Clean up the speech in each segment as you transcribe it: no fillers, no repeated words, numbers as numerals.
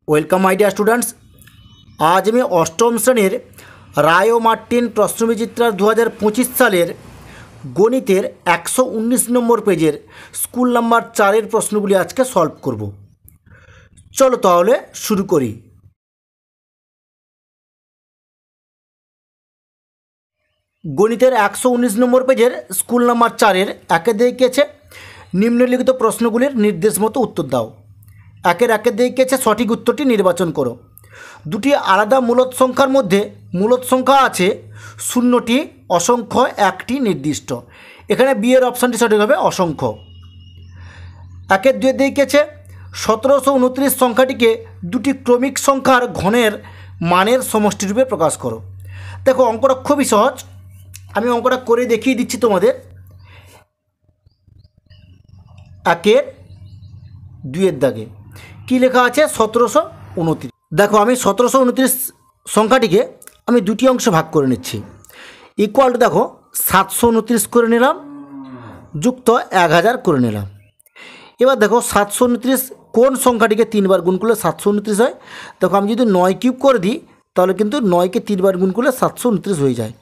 Welcome my dear students. আজ আমি অষ্টম শ্রেণীর রায় ও মার্টিন প্রশ্নবিচিত্রার 2025 সালের গণিতের 119 নম্বর পেজের স্কুল নাম্বার 4-এর প্রশ্নগুলি আজকে সলভ করব। চলো তাহলে শুরু করি। গণিতের 119 নম্বর পেজের স্কুল নাম্বার 4-এর একে দেখিয়েছে নিম্নলিখিত প্রশ্নগুলির নির্দেশ মতো উত্তর দাও। একে দেখিয়েছে সঠিক উত্তরটি নির্বাচন করো। দুটি আলাদা মূলদ সংখ্যার মধ্যে মূলদ সংখ্যা আছে 0টি, অসংখ্য 1টি নির্দিষ্ট। এখানে বি এর অপশানটি সঠিক হবে অসংখ্য। 1-2 দেখিয়েছে 1729 সংখ্যাটিকে দুটি ক্রমিক সংখ্যার ঘনের মানের সমষ্টিরূপে প্রকাশ করো। দেখো অঙ্কটা খুবই সহজ, আমি অঙ্কটা করে দেখিয়ে দিচ্ছি তোমাদের। 1-2 দাগে কী লেখা আছে 1729। দেখো আমি 1729 সংখ্যাটিকে আমি দুটি অংশে ভাগ করে নিচ্ছি। ইকুয়াল টু দেখো 729 করে নিলাম যুক্ত 1000 করে নিলাম। এবার দেখো 729 কোন সংখ্যাটিকে 3 বার গুণ করলে 729 হয়। দেখো আমি যদি 9 কিউব করে দিই তাহলে কিন্তু 9কে 3 বার গুণ করলে 729 হয়ে যায়।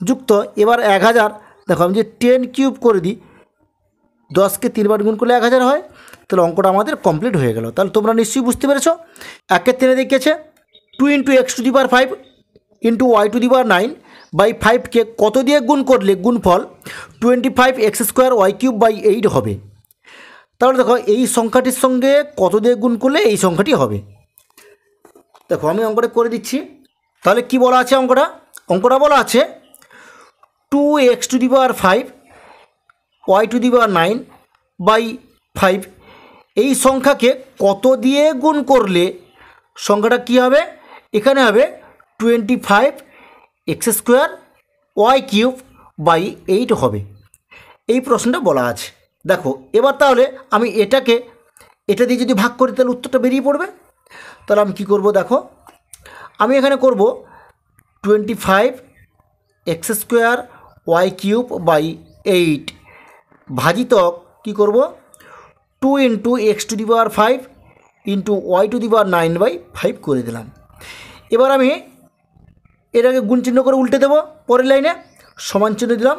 যুক্ত এবার 1000, দেখো আমি যদি 10 কিউব করে দিই 10কে 3 বার গুণ করলে 1000 হয়। তাহলে অঙ্কটা আমাদের কমপ্লিট হয়ে গেল। তাহলে তোমরা নিশ্চয়ই বুঝতে পেরেছো। 1-3 দেখিয়েছে 2 × x⁵ ইন্টু y⁹ বাই 5কে কত দিয়ে গুণ করলে গুণফল 25x²y³ 8 হবে। তাহলে দেখো এই সংখ্যাটির সঙ্গে কত দিয়ে গুণ করলে এই সংখ্যাটি হবে। দেখো আমি অঙ্কটা করে দিচ্ছি। তাহলে কি বলা আছে অঙ্কটা বলা আছে 2x⁵ y⁹ বাই 5 এই সংখ্যাকে কত দিয়ে গুণ করলে সংখ্যাটা কি হবে। এখানে হবে 25x²y³ হবে। এই প্রশ্নটা বলা আছে। দেখো এবার তাহলে আমি এটা দিয়ে যদি ভাগ করি তাহলে উত্তরটা বেরিয়ে পড়বে। তাহলে আমি কি করব, দেখো আমি এখানে করব 25x²y³ ভাজিতক কি করব 2 × x⁵ ইন্টু y⁹ করে দিলাম। এবার আমি এটাকে গুণ চিহ্ন করে উল্টে দেবো, পরের লাইনে সমান চিহ্ন দিলাম,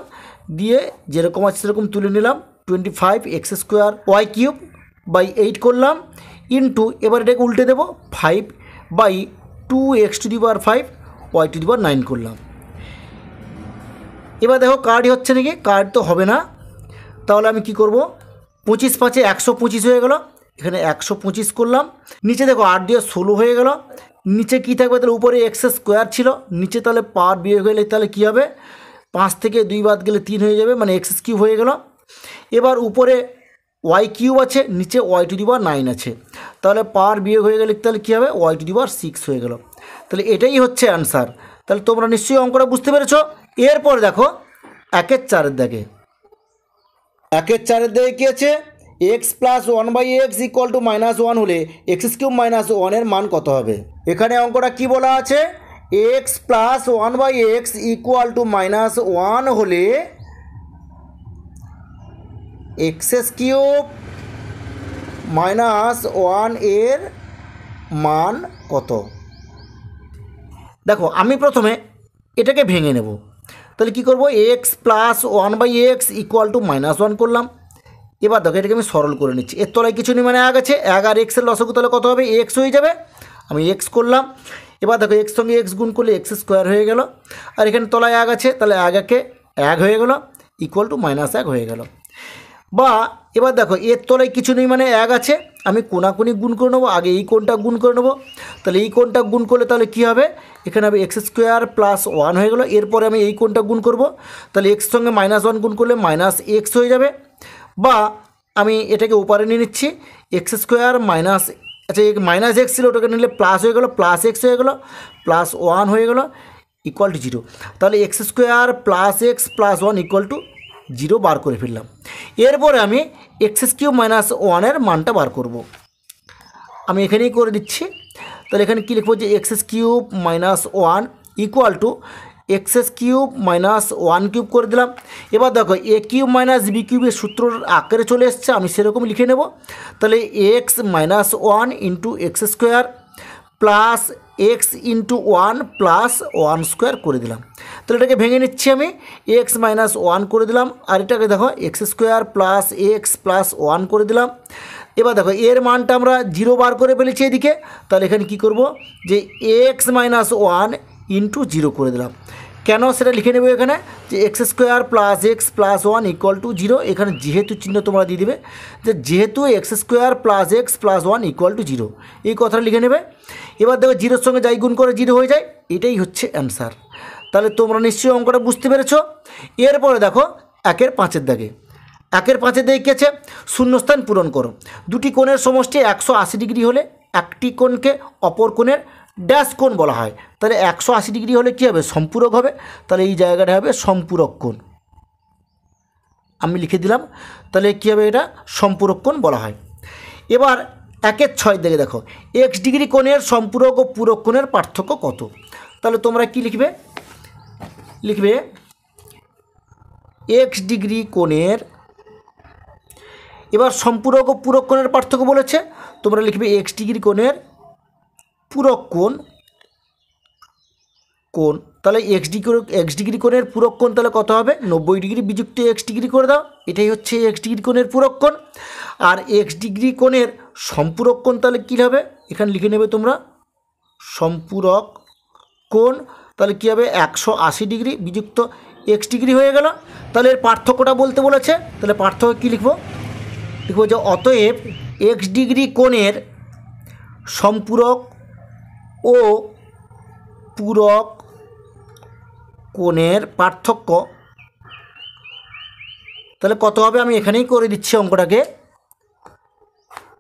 দিয়ে যেরকম আছে সেরকম তুলে নিলাম। 25x²y³ করলাম ইন্টু এবার এটাকে উল্টে দেবো 5/2x⁵y⁹ করলাম। এবার দেখো কার্ডই হচ্ছে নাকি, কার্ড তো হবে না। তাহলে আমি কি করব 25×5 125 হয়ে গেল। এখানে 125 করলাম। নিচে দেখো 8 দিয়ে 16 হয়ে গেল। নিচে কি থাকবে, তাহলে উপরে x² ছিল, নিচে তাহলে পার বিয়োগ হয়ে গেলে তাহলে কী হবে 5 থেকে 2 বাদ গেলে 3 হয়ে যাবে, মানে x³ হয়ে গেল। এবার উপরে y³ আছে, নিচে y⁹ আছে, তাহলে পার বিয়োগ হয়ে গেলে তাহলে কী হবে y⁶ হয়ে গেল। তাহলে এটাই হচ্ছে অ্যান্সার। তাহলে তোমরা নিশ্চয়ই অঙ্কটা বুঝতে পেরেছ। এরপর দেখো 1-4 দাগে 1-4 দাগে কী আছে x + 1/x = -1 হলে x³ - 1 এর মান কত হবে। এখানে অঙ্কটা কি বলা আছে x + 1/x = -1 হলে x³ - 1 এর মান কত। দেখো আমি প্রথমে এটাকে ভেঙে নেব। তাহলে কি করব x + 1/x = -1 করলাম। এবার দেখো এটাকে আমি সরল করে নিচ্ছি। এর তলায় কিছু নেই, মানে 1 আছে, 1 আর x এর লসাগু তাহলে কত হবে x হয়ে যাবে। আমি x করলাম। এবার দেখো x সঙ্গে x গুণ করলে x² হয়ে গেল, আর এখানে তলায় 1 আছে, তাহলে 1 1 হয়ে গেল = -1 হয়ে গেল। বা এবার দেখো এর তলায় কিছু নেই, মানে 1 আছে, আমি কোনাকুনি গুণ করে নেবো। আগে এই কোণটা গুণ করে নেবো, তাহলে এই কোণটা গুণ করলে তাহলে কী হবে এখানে হবে x² + 1 হয়ে গেল। এরপরে আমি এই কোণটা গুণ করব, তাহলে x সঙ্গে -1 গুণ করলে -x হয়ে যাবে। বা আমি এটাকে উপরে নিয়ে নিচ্ছি x² আচ্ছা -x ছিল, ওটাকে নিলে প্লাস হয়ে গেল, +x হয়ে গেল, +1 হয়ে গেল = 0। তাহলে x² + x + 1 = 0 বার করে ফেললাম। এরপরে আমি x³ - 1 এর মানটা বার করব। আমি এখানেই করে দিচ্ছি। তাহলে এখানে কী লিখবো যে x³ - 1 = x³ - 1³ করে দিলাম। এবার দেখো a³ - b³ এর সূত্রর আকারে চলে এসছে, আমি সেরকম লিখে নেব। তাহলে x - 1 × x² plus x into one plus one square করে দিলাম। তাহলে এটাকে ভেঙে নিচ্ছি আমি, এক্স মাইনাস ওয়ান করে দিলাম, আর এটাকে দেখো x square plus x plus one করে দিলাম। এবার দেখো এর মানটা আমরা 0 বার করে ফেলেছি এদিকে, তাহলে এখানে কি করব যে এক্স মাইনাস ওয়ান ইন্টু 0 করে দিলাম। কেন সেটা লিখে নেব এখানে, যে x square plus x plus one equal to 0, এখানে যেহেতু চিহ্ন তোমরা দিয়ে দেবে, যে যেহেতু x square plus x plus one equal to 0, এই কথাটা লিখে নেবে। এবার দেখো 0-র সঙ্গে যাই গুণ করে 0 হয়ে যায়, এটাই হচ্ছে অ্যান্সার। তাহলে তোমরা নিশ্চয়ই অঙ্কটা বুঝতে পেরেছ। এরপরে দেখো 1-এর 5-এর দাগে, 1-এর 5-এর দাগে কী আছে, শূন্যস্থান পূরণ করো। দুটি কোণের সমষ্টি 180 ডিগ্রি হলে একটি কোণকে অপর কোণের ড্যাশ কোণ বলা হয়। তাহলে 180 ডিগ্রি হলে কী হবে, সম্পূরক হবে। তাহলে এই জায়গাটা হবে সম্পূরক কোণ, আমি লিখে দিলাম। তাহলে কী হবে, এটা সম্পূরক কোণ বলা হয়। এবার 1-এর 6 দিকে দেখো, x ডিগ্রি কোণের সম্পূরক ও পূরক কোণের পার্থক্য কত। তাহলে তোমরা কি লিখবে, লিখবে x ডিগ্রি কোণের, এবার সম্পূরক ও পূরক কোণের পার্থক্য বলেছে, তোমরা লিখবে x ডিগ্রি কোণের পূরক কোণ। তাহলে এক্স ডিগ্রি কোণের পূরক কোণ তাহলে কত হবে, 90 ডিগ্রি বিযুক্ত এক্স ডিগ্রি করে দাও, এটাই হচ্ছে এক্স ডিগ্রি কোণের পূরক কোণ। আর এক্স ডিগ্রি কোণের সম্পূরক কোণ তাহলে কী হবে, এখানে লিখে নেবে তোমরা সম্পূরক কোণ। তাহলে কী হবে, 180 ডিগ্রি বিযুক্ত এক্স ডিগ্রি হয়ে গেল। তাহলে এর পার্থক্যটা বলতে বলেছে, তাহলে পার্থক্য কী লিখব, লিখব যে অতএব এক্স ডিগ্রি কোণের সম্পূরক ও পূরক কোণের পার্থক্য তাহলে কত হবে, আমি এখানেই করে দিচ্ছি অঙ্কটাকে।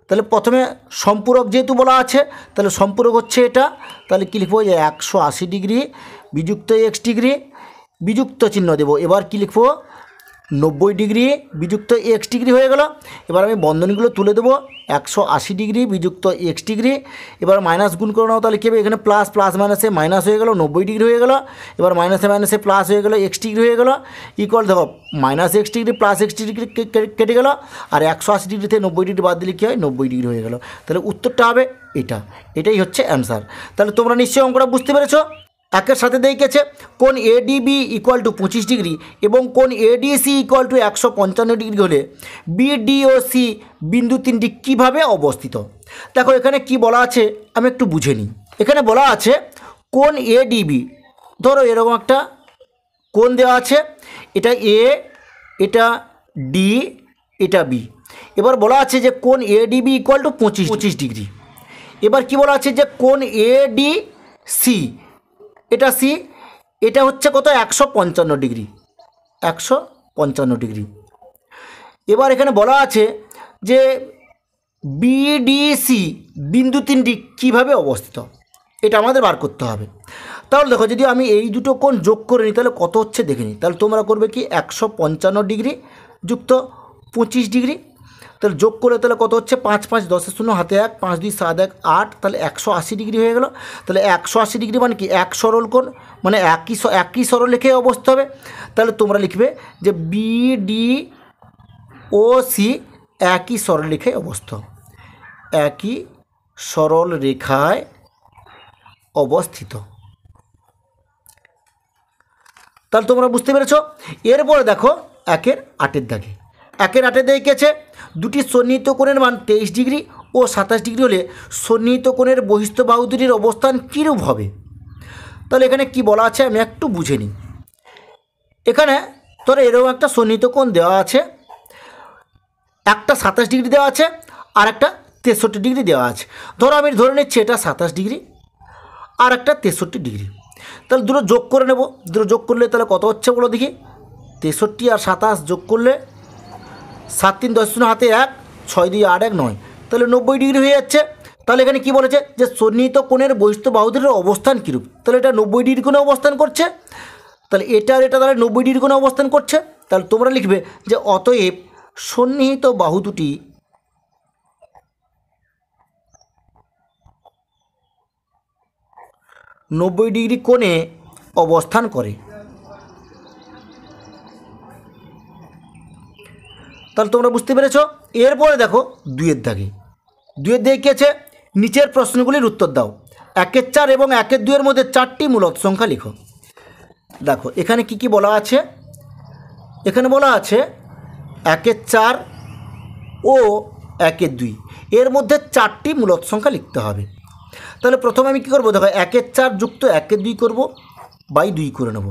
তাহলে প্রথমে সম্পূরক যেহেতু বলা আছে, তাহলে সম্পূরক হচ্ছে এটা, তাহলে কী লিখবো, যে 180 ডিগ্রি বিযুক্ত এক্স ডিগ্রি, বিযুক্ত চিহ্ন দেব। এবার কী লিখবো, 90 ডিগ্রি বিযুক্ত এক্স ডিগ্রি হয়ে গেল। এবার আমি বন্ধনীগুলো তুলে দেবো, 180 ডিগ্রি বিযুক্ত এক্স ডিগ্রি, এবার মাইনাস গুণ করে নাও, তাহলে কী হবে, এখানে প্লাস প্লাস মাইনাসে মাইনাস হয়ে গেল, 90 ডিগ্রি হয়ে গেল। এবার মাইনাসে মাইনাসে প্লাস হয়ে গেল, এক্স ডিগ্রি হয়ে গেল, ইকুয়াল দেখো minus x degree plus x degree কেটে গেল, আর 180 ডিগ্রি থেকে 90 ডিগ্রি বাদ দিলে কী হয়, 90 ডিগ্রি হয়ে গেল। তাহলে উত্তরটা হবে এটাই হচ্ছে অ্যান্সার। তাহলে তোমরা নিশ্চয়ই অঙ্কটা বুঝতে পেরেছো। 1-এর সাথে দেখিয়েছে কোণ এডিবি ইকুয়াল টু 25 ডিগ্রি এবং কোণ এডিসি ইকুয়াল টু 155 ডিগ্রি হলে বিডি ও সি বিন্দু তিনটি কীভাবে অবস্থিত। দেখো এখানে কি বলা আছে আমি একটু বুঝে নিই। এখানে বলা আছে কোণ এডিবি, ধরো এরকম একটা কোণ দেওয়া আছে, এটা এ, এটা ডি, এটা বি। এবার বলা আছে যে কোণ এডিবি ইকুয়াল টু 25 ডিগ্রি। এবার কি বলা আছে যে কোণ এডিসি, এটা সি, এটা হচ্ছে কত, 155 ডিগ্রি, 155 ডিগ্রি। এবার এখানে বলা আছে যে বিডিসি বিন্দু তিনটি কীভাবে অবস্থিত, এটা আমাদের বার করতে হবে। তাহলে দেখো যদি আমি এই দুটো কোণ যোগ করে নিই তাহলে কত হচ্ছে দেখে নিই। তাহলে তোমরা করবে কি 155 ডিগ্রি যুক্ত 25 ডিগ্রি, তাহলে যোগ করে তাহলে কত হচ্ছে, 5 5 10 0 হাতে 1, 5 2 7 1 8, তাহলে 180 ডিগ্রি হয়ে গেল। তাহলে 180 ডিগ্রি মানে কি, এক সরল কোণ, মানে একই সরল রেখে অবস্থা হবে। তাহলে তোমরা লিখবে যে বিডি ও সি একই সরল রেখায় অবস্থিত, একই সরল রেখায় অবস্থিত। তাহলে তোমরা বুঝতে পেরেছ। এরপরে দেখো 1-এর 8-এর দাগে, 1-এর 8-এর দাগে কি আছে, দুটি সন্নিহিত কোণের মান 23 ডিগ্রি ও 27 ডিগ্রি হলে সন্নিহিত কোণের বহিস্থ বাহু দুটির অবস্থান কীরূপ হবে। তাহলে এখানে কি বলা আছে আমি একটু বুঝে নিই। এখানে ধরো এরকম একটা সন্নিহিত কোণ দেওয়া আছে, একটা 27 ডিগ্রি দেওয়া আছে আর একটা 63 ডিগ্রি দেওয়া আছে। ধরো আমি ধরে নিচ্ছি এটা 27 ডিগ্রি আর একটা 63 ডিগ্রি। তাহলে দুটো যোগ করে নেব, দুটো যোগ করলে তাহলে কত হচ্ছে বলো দেখি, 63 আর 27 যোগ করলে 7 3 10 0 হাতে 1, 6 2 8 1 9, তাহলে 90 ডিগ্রি হয়ে যাচ্ছে। তাহলে এখানে কি বলেছে যে সন্নিহিত কোণের বহিস্থ বাহুদের অবস্থান কীরূপ, তাহলে এটা 90 ডিগ্রি কোণে অবস্থান করছে, তাহলে এটা আর এটা তাহলে 90 ডিগ্রি কোণে অবস্থান করছে। তাহলে তোমরা লিখবে যে অতএব সন্নিহিত বাহু দুটি নব্বই ডিগ্রি কোণে অবস্থান করে। তাহলে তোমরা বুঝতে পেরেছ। এরপরে দেখো 2-এর দাগে, 2-এর দাগে কী আছে, নিচের প্রশ্নগুলির উত্তর দাও। 1-4 এবং 1-2 মধ্যে 4টি মূলদ সংখ্যা লিখো। দেখো এখানে কি কি বলা আছে, এখানে বলা আছে 1-4 ও 1-2 এর মধ্যে 4টি মূলদ সংখ্যা লিখতে হবে। তাহলে প্রথমে আমি কী করবো, দেখো 1-4 যুক্ত 1-2 করবো, বাই 2 করে নেব।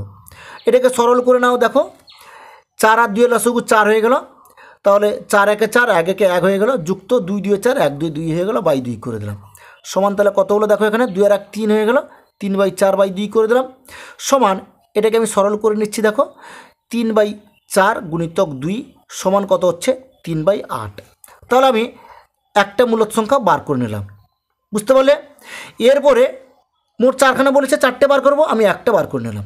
এটাকে সরল করে নাও। দেখো 4 আর 2 লসাগু 4 হয়ে গেল, তাহলে 4-1-4, 1-1 হয়ে গেল, যুক্ত 2-2-4, 1-2 হয়ে গেল, বাই 2 করে দিলাম। সমান তাহলে কত হলো, দেখো এখানে 2 আর 1 3 হয়ে গেল, 3/4/2 করে দিলাম। সমান এটাকে আমি সরল করে নিচ্ছি। দেখো 3/4 গুণিতক 2 সমান কত হচ্ছে, 3/8। তাহলে আমি একটা মূলদ সংখ্যা বার করে নিলাম, বুঝতে পারলে। এরপরে মোট 4খানা বলেছে, 4টে বার করব, আমি একটা বার করে নিলাম।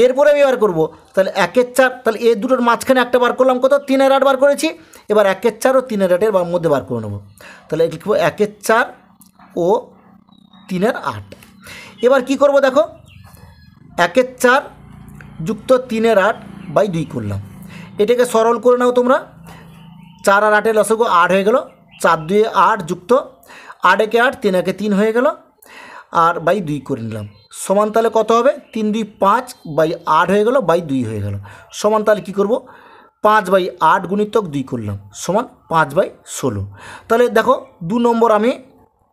এরপরে আমি বার করব, তাহলে 1-4, তাহলে এই দুটোর মাঝখানে একটা বার করলাম, কত 3-8 বার করেছি। এবার 1-4 ও 3-8 মধ্যে বার করে নেব। তাহলে লিখব 1-4 ও 3-8। এবার কি করব, দেখো 1-4 যুক্ত 3-8 বাই 2 করলাম। এটাকে সরল করে নাও তোমরা। 4 আর 8 লসাগু 8 হয়ে গেল, 4-2 8 যুক্ত 8-1 8, 3-1 3 হয়ে গেল, আর বাই 2 করে নিলাম। সমান তাহলে কত হবে, 3-2 5 বাই 8 হয়ে গেল, বাই 2 হয়ে গেল। সমান তাহলে কী করব, 5/8 গুণিতক 2 করলাম, সমান 5/16। তাহলে দেখো 2 নম্বর আমি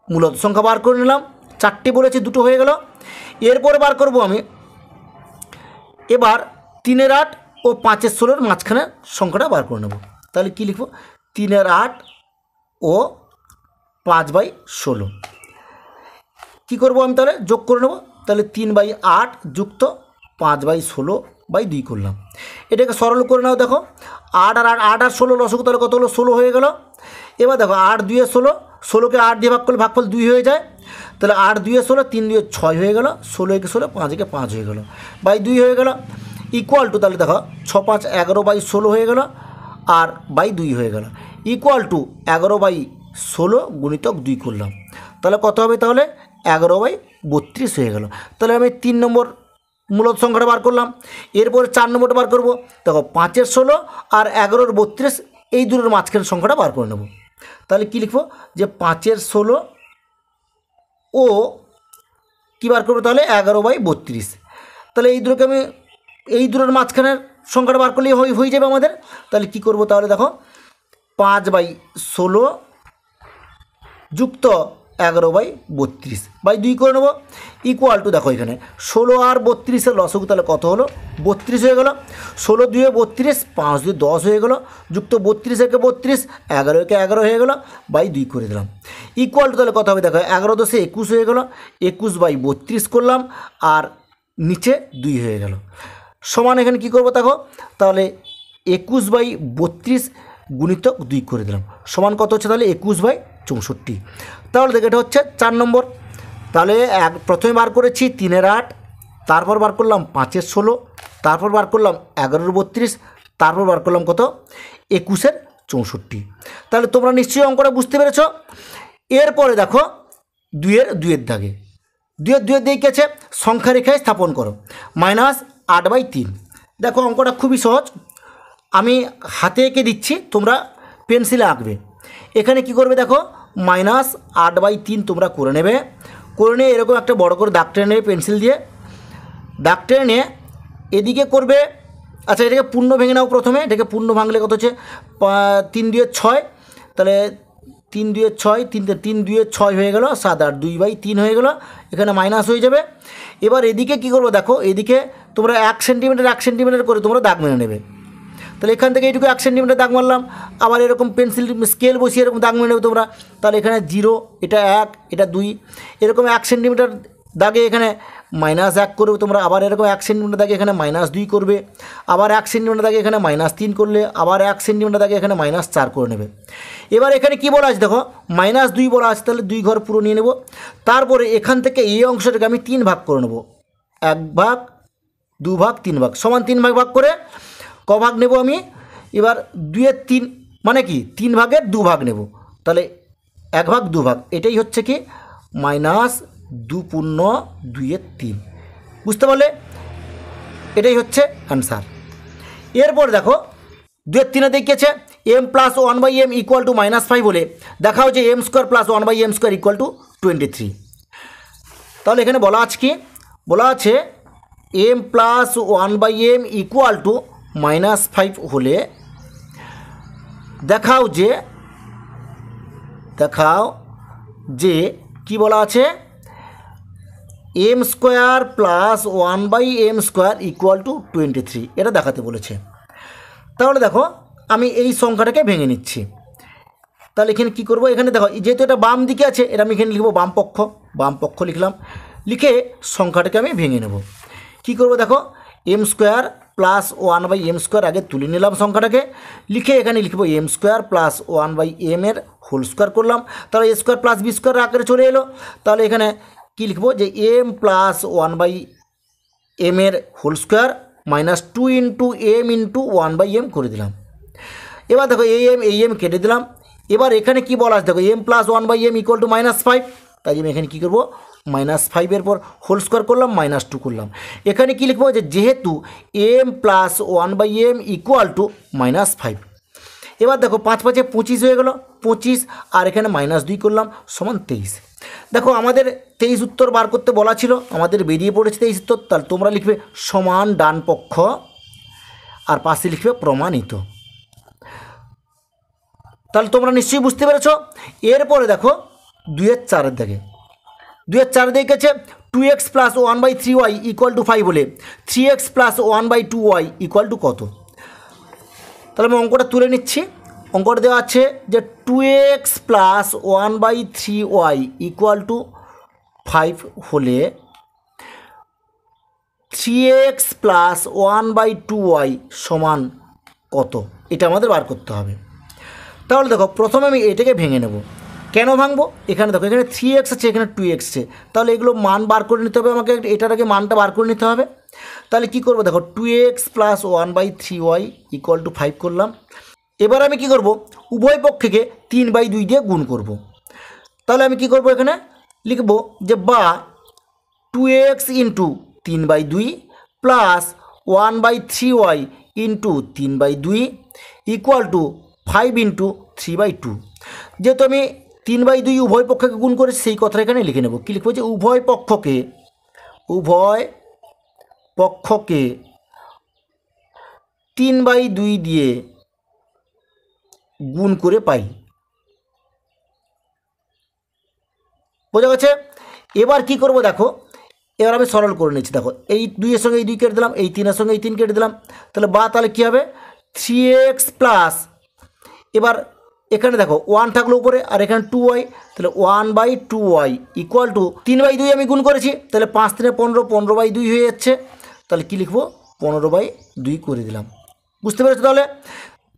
মূলদ সংখ্যা বার করে নিলাম। 4টি বলেছি, 2টো হয়ে গেল। এরপরে বার করব আমি এবার 3-8 ও 5-16 মাঝখানে সংখ্যাটা বার করে নেব। তাহলে কী লিখব, 3-8 ও 5/16 কী করবো আমি, তাহলে যোগ করে নেব। তাহলে 3/8 যুক্ত 5/16/2 করলাম। এটাকে সরল করে নাও। দেখো 8 আর 16 লসাগু তাহলে কত হলো, 16 হয়ে গেল। এবার দেখো 8-2 16, 16কে 8 দিয়ে ভাগ করলে ভাগফল 2 হয়ে যায়। তাহলে 8-2 16, 3-2 6 হয়ে গেল, 16-16, 5-5 হয়ে গেল, বাই 2 হয়ে গেল। ইকুয়াল টু, তাহলে দেখো 6-5 11/16 হয়ে গেল, আর বাই 2 হয়ে গেল। ইকুয়াল টু 11/16 গুণিতক 2 করলাম। তাহলে কত হবে, তাহলে 11/32 হয়ে গেল। তাহলে আমি 3 নম্বর মূলদ সংখ্যাটা বার করলাম। এরপরে 4 নম্বরটা বার করব। দেখো 5-এর 16 আর 11-এর 32 এই দুটোর মাঝখানের সংখ্যাটা বার করে নেব। তাহলে কী লিখব, যে 5-এর 16 ও কী বার করবো, তাহলে 11/32। তাহলে এই দুটোকে আমি এই দুটোর মাঝখানের সংখ্যাটা বার করলেই হয়ে যাবে আমাদের। তাহলে কী করব, তাহলে দেখো 5/16 যুক্ত 11/32 বাই 2 করে নেব। ইকুয়াল টু, দেখো এখানে 16 আর 32-এর লসাগু তাহলে কত হলো, 32 হয়ে গেল। 16-2 32, 5-2 10 হয়ে গেল, যুক্ত 32-একে 32, 11-একে 11 হয়ে গেল, বাই 2 করে দিলাম। ইকুয়াল টু তাহলে কত হবে, দেখো 11-10 21 হয়ে গেল, 21/32 করলাম, আর নিচে 2 হয়ে গেল। সমান এখানে কী করবো, দেখো তাহলে 21/32 গুণিতক 2 করে দিলাম। সমান কত হচ্ছে, তাহলে 21/64। তাহলে দেখো এটা হচ্ছে 4 নম্বর। তাহলে প্রথমে বার করেছি 3-8, তারপর বার করলাম 5-16, তারপর বার করলাম 11-32, তারপর বার করলাম কত, 21/64। তাহলে তোমরা নিশ্চয়ই অঙ্কটা বুঝতে পেরেছ। এরপরে দেখো 2-এর দাগে 2-এর দিয়ে গেছে, সংখ্যা রেখায় স্থাপন করো, -8/3। দেখো অঙ্কটা খুবই সহজ, আমি হাতে এঁকে দিচ্ছি, তোমরা পেন্সিলে আঁকবে। এখানে কি করবে, দেখো -8/3 তোমরা করে নেবে। করে নিয়ে এরকম একটা বড় করে দাগ টেনে নেবে পেন্সিল দিয়ে। দাগ টেনে নিয়ে এদিকে করবে, আচ্ছা এটাকে পূর্ণ ভেঙে নাও প্রথমে। এটাকে পূর্ণ ভাঙলে কত হচ্ছে, 3-2 6, তাহলে 3-2 6, 3-2 6 হয়ে গেল, 7-8 2/3 হয়ে গেল, এখানে মাইনাস হয়ে যাবে। এবার এদিকে কী করবো, দেখো এদিকে তোমরা 1 সেন্টিমিটার 1 সেন্টিমিটার করে তোমরা দাগ মেরে নেবে। তাহলে এখান থেকে এইটুকু 1 সেন্টিমিটার দাগ মারলাম, আবার এরকম পেন্সিল স্কেল বসিয়ে এরকম দাগ মেরে নেবে তোমরা। তাহলে এখানে 0, এটা 1, এটা 2, এরকম 1 সেন্টিমিটার দাগে এখানে -1 করবে তোমরা। আবার এরকম 1 সেন্টিমিটার দাগে এখানে -2 করবে, আবার 1 সেন্টিমিটার দাগে এখানে -3 করলে, আবার 1 সেন্টিমিটার দাগে এখানে -4 করে নেবে। এবার এখানে কি বলা আছে, দেখো -2 বলা আছে, তাহলে 2 ঘর পুরো নিয়ে নেব। তারপরে এখান থেকে এই অংশটাকে আমি 3 ভাগ করে নেব, 1 ভাগ 2 ভাগ 3 ভাগ, সমান 3 ভাগ ভাগ করে ক ভাগ নেব আমি, এবার 2-এর 3 মানে কি 3 ভাগের 2 ভাগ নেব। তাহলে 1 ভাগ 2 ভাগ, এটাই হচ্ছে কি -2/2-3, বুঝতে পারলে? এটাই হচ্ছে অ্যান্সার। এরপর দেখো 2-এর 3-এ দেখিয়েছে m + 1/m = -5 বলে দেখাও যে m² + 1/m² = 23। তাহলে এখানে বলা আছে কি, বলা আছে m plus 1/m equal to -5 হলে দেখাও যে কি বলা আছে, m square plus 1/m square equal to 23, এটা দেখাতে বলেছে। তাহলে দেখো আমি এই সংখ্যাটাকে ভেঙে নিচ্ছি। তাহলে এখানে কী করবো, এখানে দেখো যেহেতু এটা বাম দিকে আছে, এটা আমি এখানে লিখবো বাম পক্ষ লিখলাম, লিখে সংখ্যাটাকে আমি ভেঙে নেব। কি করব দেখো, m square plus 1/m square আগে তুলে নিলাম সংখ্যাটাকে, লিখে এখানে লিখবো m স্কোয়ার প্লাস 1/m এর হোল স্কোয়ার করলাম। তাহলে a square plus b square আকারে চলে এলো। তাহলে এখানে কি লিখবো যে m প্লাস 1/m এর whole square -2 into m into 1/m করে দিলাম। এবার দেখো এই m কেটে দিলাম। এবার এখানে কি বলা আছে দেখো, m plus 1/m equal to -5, তাই আমি এখানে কী করবো, -5 এর পর হোল স্কোয়ার করলাম, -2 করলাম। এখানে কি লিখবো যে যেহেতু m plus 1/m equal to -5। এবার দেখো 5 5 25 হয়ে গেল, 25 আর এখানে -2 করলাম সমান 23। দেখো আমাদের 23 উত্তর বার করতে বলা ছিল, আমাদের বেরিয়ে পড়েছে 23 উত্তর। তাহলে তোমরা লিখবে সমান ডান পক্ষ আর পাশে লিখবে প্রমাণিত। তাহলে তোমরা নিশ্চয়ই বুঝতে পেরেছ। এরপরে দেখো 2-এর 4-এর দিকে, 2-এর 4 দেখেছে 2x plus 1/3y equal to 5 হলে 3x plus 1/2y equal to কত। তাহলে আমি অঙ্কটা তুলে নিচ্ছি। অঙ্কটা দেওয়া আছে যে 2x plus 1/3y equal to 5 হলে 3x প্লাস 1/2y সমান কত, এটা আমাদের বার করতে হবে। তাহলে দেখো প্রথমে আমি এটাকে ভেঙে নেব। কেন ভাঙবো, এখানে দেখো এখানে 3x আছে, এখানে 2x আছে, তাহলে এগুলো মান বার করে নিতে হবে আমাকে, এটার আগে মানটা বার করে নিতে হবে। তাহলে কি করব দেখো 2x plus 1/3y equal to 5 করলাম। এবার আমি কি করব, উভয় পক্ষকে 3/2 দিয়ে গুণ করব। তাহলে আমি কি করব, এখানে লিখব যে বা 2x into 3/2 plus 1/3y into 3/2 equal to 5 into 3/2। যেহেতু আমি 3/2 উভয় পক্ষকে গুণ করে সেই কথা এখানে লিখে নেব। কী লিখবো যে উভয় পক্ষকে 3/2 দিয়ে গুণ করে পাই। বোঝা গেছে। এবার কি করব দেখো, এবার আমি সরল করে নিচ্ছি। দেখো এই 2-এর সঙ্গে এই 2 কেটে দিলাম, এই 3-এর সঙ্গে এই 3 কেটে দিলাম। তাহলে কী হবে 3x প্লাস, এবার এখানে দেখো 1 থাকলো উপরে আর এখানে 2y, তাহলে 1/2y ইকুয়াল টু 3/2 আমি গুণ করেছি, তাহলে 5 3 15, 15/2 হয়ে যাচ্ছে। তাহলে কী লিখবো 15/2 করে দিলাম। বুঝতে পেরেছো তাহলে।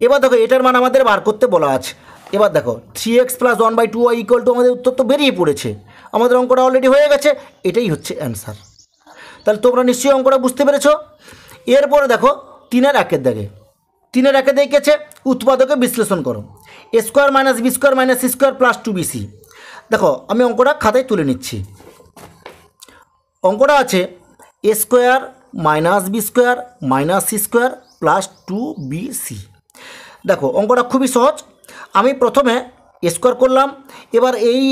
এবার দেখো এটার মান আমাদের বার করতে বলা আছে। এবার দেখো 3x plus 1/2y equal to, আমাদের উত্তর তো বেরিয়ে পড়েছে, আমাদের অঙ্কটা অলরেডি হয়ে গেছে, এটাই হচ্ছে অ্যান্সার। তাহলে তোমরা নিশ্চয়ই অঙ্কটা বুঝতে পেরেছো। এরপরে দেখো 3-এর 1-এর দাগে, 3-এর 1-এ দেখেছে উৎপাদকে বিশ্লেষণ করো, a square minus B square minus C square plus 2bc। দেখো আমি অঙ্কটা খাতায় তুলে নিচ্ছি। অঙ্কটা আছে a square minus B square minus C square plus 2bc। দেখো অঙ্কটা খুবই সহজ। আমি প্রথমে a স্কোয়ার করলাম, এবার এই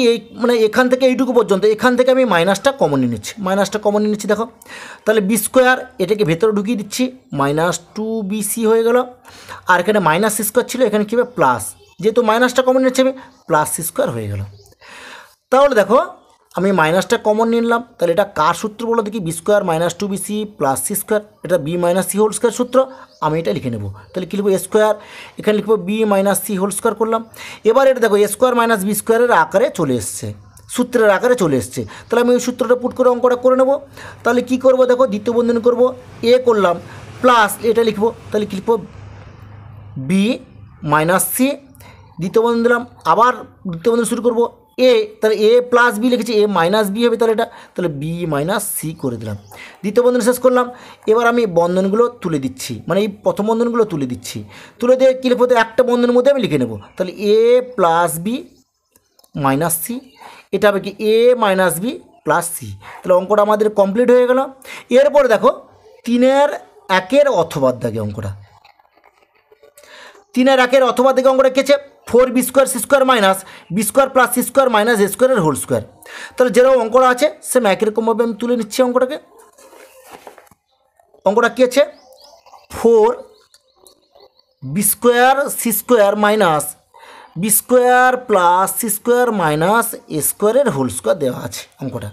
মানে এখান থেকে এইটুকু পর্যন্ত, এখান থেকে আমি মাইনাসটা কমন নিয়ে নিচ্ছি। দেখো তাহলে বি স্কোয়ার এটাকে ভেতরে ঢুকিয়ে দিচ্ছি, -2bc হয়ে গেল। আর এখানে মাইনাস সি স্কোয়ার ছিল, এখানে কী হবে প্লাস, যেহেতু মাইনাসটা কমন নিচ্ছি আমি, প্লাস সি স্কোয়ার হয়ে গেল। তাহলে দেখো আমি মাইনাসটা কমন নিলাম, তাহলে এটা কার সূত্র বলো দেখি, B square minus 2bc plus C square, এটা B minus C whole square সূত্র, আমি এটা লিখে নেব। তাহলে কী লিখবো এ স্কোয়ার, এখানে লিখবো b minus C whole square করলাম। এবার এটা দেখো এ স্কোয়ার মাইনাস বি স্কোয়ারের আকারে চলে এসছে, সূত্রের আকারে চলে এসছে। তাহলে আমি ওই সূত্রটা পুট করে অঙ্কটা করে নেব। তাহলে কী করবো দেখো, দ্বিতীয় বন্ধনী করব, এ করলাম প্লাস এটা লিখবো, তাহলে কী লিখবো বি মাইনাস সি, দ্বিতীয় বন্ধনী দিলাম, আবার দ্বিতীয় বন্ধনী শুরু করবো এ, তাহলে এ প্লাস বি লিখেছি, এ মাইনাস বি হবে, তাহলে এটা তাহলে বি মাইনাস সি করে দিলাম। দ্বিতীয় বন্ধনী শেষ করলাম। এবার আমি বন্ধনগুলো তুলে দিচ্ছি, মানে এই প্রথম বন্ধনগুলো তুলে দিচ্ছি, তুলে দিয়ে কী লিখবো, একটা বন্ধনের মধ্যে আমি লিখে নেব। তাহলে এ প্লাস বি মাইনাস সি, এটা হবে কি এ মাইনাস বি প্লাস সি। তাহলে অঙ্কটা আমাদের কমপ্লিট হয়ে গেল। এরপরে দেখো 3-এর 1-এর অথবা দাগে অঙ্কটা, 3 এর অথবা দিকে অঙ্কটা কেছে 4b square C square minus B square plus C square minus A স্কোয়ারের হোল স্কোয়ার। তাহলে যেরকম অঙ্কটা আছে সেম একই রকমভাবে আমি তুলে নিচ্ছি অঙ্কটাকে। অঙ্কটা কী আছে, 4b square C square minus B square plus C square minus A স্কোয়ারের হোল স্কোয়ার দেওয়া আছে অঙ্কটা।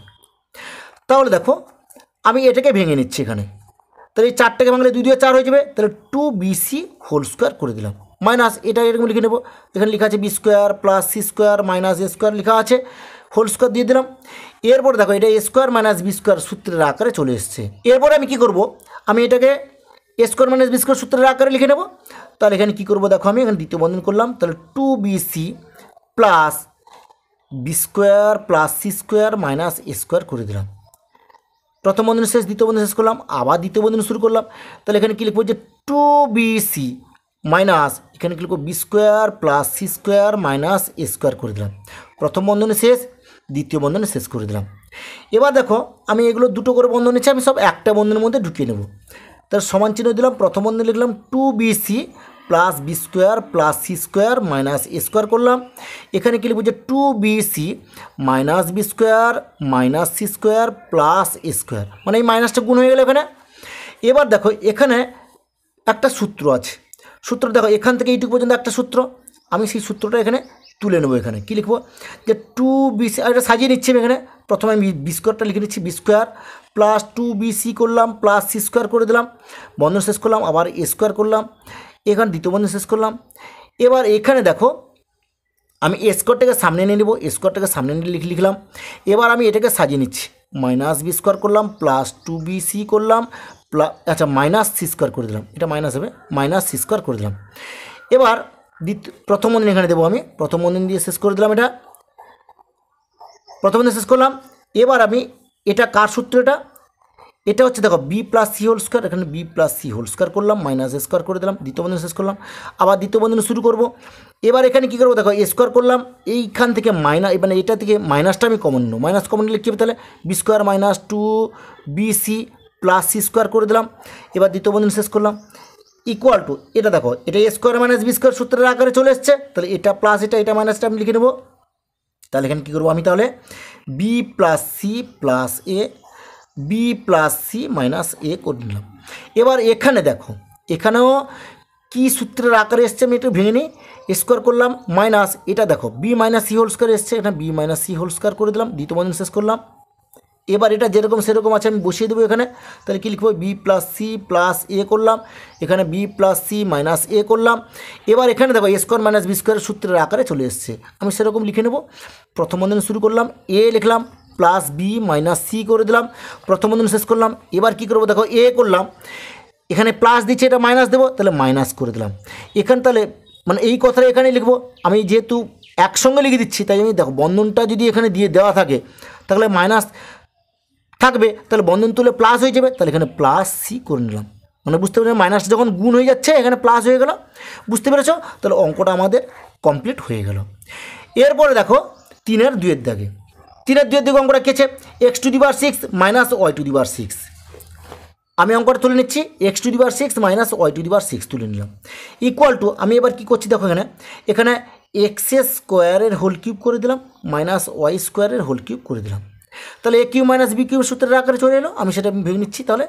তাহলে দেখো আমি এটাকে ভেঙে নিচ্ছি এখানে। তাহলে এই 4টাকে ভাঙলে 2 দিয়ে 4 হয়ে যাবে। তাহলে 2bc হোল স্কোয়ার করে দিলাম মাইনাস এটা এরকম লিখে নেব। এখানে লেখা আছে B square plus C square minus A square লেখা আছে, হোল স্কোয়ার দিয়ে দিলাম। এরপর দেখো এটা A square minus B square সূত্রের আকারে চলে এসছে। এরপরে আমি কি করব, আমি এটাকে এ স্কোয়ার মাইনাস বি স্কোয়ার সূত্রের আকারে লিখে নেব। তাহলে এখানে কী করবো দেখো, আমি এখানে দ্বিতীয় বন্ধন করলাম। তাহলে 2bc plus B square plus C square minus A square করে দিলাম। প্রথম বন্ধন শেষ, দ্বিতীয় বন্ধন শেষ করলাম, আবার দ্বিতীয় বন্ধন শুরু করলাম। তাহলে এখানে কী লিখবো যে 2bc মাইনাস এখানে কী লিখবো B square plus C square minus A square করে দিলাম। প্রথম বন্ধনে শেষ, দ্বিতীয় বন্ধনে শেষ করে দিলাম। এবার দেখো আমি এগুলো দুটো করে বন্ধন নিচ্ছি, আমি সব একটা বন্ধনের মধ্যে ঢুকিয়ে নেব। তার সমান চিহ্ন দিলাম, প্রথম বন্ধনে লিখলাম 2bc plus B square plus C square minus A square করলাম। এখানে কী লিখবো যে 2bc minus B square minus C square plus A square, মানে এই মাইনাসটা গুণ হয়ে গেল এখানে। এবার দেখো এখানে একটা সূত্র আছে, সূত্র দেখো এখান থেকে এইটুকু পর্যন্ত একটা সূত্র, আমি সেই সূত্রটা এখানে তুলে নেবো। এখানে কী লিখবো যে 2bc, আর এটা সাজিয়ে নিচ্ছি আমি এখানে। প্রথমে আমি বি স্কোয়ারটা লিখে নিচ্ছি, বি স্কোয়ার প্লাস 2bc করলাম প্লাস সি স্কোয়ার করে দিলাম, বন্ধন শেষ করলাম, আবার এ স্কোয়ার করলাম, এখানে দ্বিতীয় বন্ধন শেষ করলাম। এবার এখানে দেখো আমি এ স্কোয়ারটাকে সামনে নিয়ে নেব, এ স্কোয়ারটাকে সামনে নিয়ে লিখলাম। এবার আমি এটাকে সাজিয়ে নিচ্ছি, মাইনাস বি স্কোয়ার করলাম প্লাস 2bc করলাম আচ্ছা মাইনাস সি স্কোয়ার করে দিলাম, এটা মাইনাস হবে, মাইনাস সি স্কোয়ার করে দিলাম। এবার প্রথম বন্ধন এখানে দেবো, আমি প্রথম বন্ধন দিয়ে শেষ করে দিলাম, এটা প্রথম বন্ধন শেষ করলাম। এবার আমি এটা কার সূত্র, এটা হচ্ছে দেখো B plus C whole square, এখানে B plus C whole square করলাম, মাইনাস এ স্কোয়ার করে দিলাম, দ্বিতীয় বন্ধন শেষ করলাম, আবার দ্বিতীয় বন্ধন শুরু করব। এবার এখানে কী করবো দেখো এ স্কোয়ার করলাম, এইখান থেকে মাইনাস, মানে এটা থেকে মাইনাসটা আমি কমন নেব, মাইনাস কমন নিলে কী হবে তাহলে b square minus 2bc plus C square করে দিলাম। এবার দ্বিতীয় বন্ধন শেষ করলাম, ইকুয়াল টু এটা দেখো এটা A square minus B square সূত্রের আকারে চলে এসছে। তাহলে এটা প্লাস এটা মাইনাসটা আমি লিখে নেব। তাহলে এখানে কী করবো আমি, তাহলে B plus C plus A B plus C minus এ করে নিলাম। এবার এখানে দেখো এখানেও কি সূত্রের আকারে এসছে, আমি একটু ভেঙে নিই, স্কোয়ার করলাম মাইনাস এটা দেখো b minus C whole square এসছে, এখানে b minus C whole square করে দিলাম, দ্বিতীয় বন্ধন শেষ করলাম। এবার এটা যেরকম সেরকম আছে আমি বসিয়ে দেবো এখানে। তাহলে কী লিখবো বি প্লাস সি প্লাস এ করলাম, এখানে বি প্লাস সি মাইনাস এ করলাম। এবার এখানে দেখো এ স্কোয়ার মাইনাস বি স্কোয়ারের সূত্রের আকারে চলে এসছে, আমি সেরকম লিখে নেব। প্রথম বন্ধন শুরু করলাম, এ লিখলাম প্লাস বি মাইনাস সি করে দিলাম, প্রথম বন্ধন শেষ করলাম। এবার কী করবো দেখো এ করলাম, এখানে প্লাস দিচ্ছে এটা মাইনাস দেবো, তাহলে মাইনাস করে দিলাম এখানে। তাহলে মানে এই কথাটা এখানে লিখবো, আমি যেহেতু একসঙ্গে লিখে দিচ্ছি তাই আমি দেখো বন্ধনটা যদি এখানে দিয়ে দেওয়া থাকে তাহলে মাইনাস থাকবে, তাহলে বন্ধন তুলে প্লাস হয়ে যাবে, তাহলে এখানে প্লাস সি করে নিলাম। মানে বুঝতে পেরেছো মাইনাস যখন গুণ হয়ে যাচ্ছে এখানে প্লাস হয়ে গেল, বুঝতে পেরেছো? তাহলে অঙ্কটা আমাদের কমপ্লিট হয়ে গেল। এরপরে দেখো 3-2 দাগে, 3-2 দিকে অঙ্কটা কেছে x⁶ মাইনাস y⁶। আমি অঙ্কটা তুলে নিচ্ছি, x⁶ মাইনাস y⁶ তুলে নিলাম, ইকুয়াল টু আমি এবার কী করছি দেখো এখানে এক্স স্কোয়ারের হোল কিউব করে দিলাম মাইনাস ওয়াই স্কোয়ারের হোল কিউব করে দিলাম। তাহলে a cube minus b cube সূত্রের আকারে চলে এলো, আমি সেটা ভেবে নিচ্ছি। তাহলে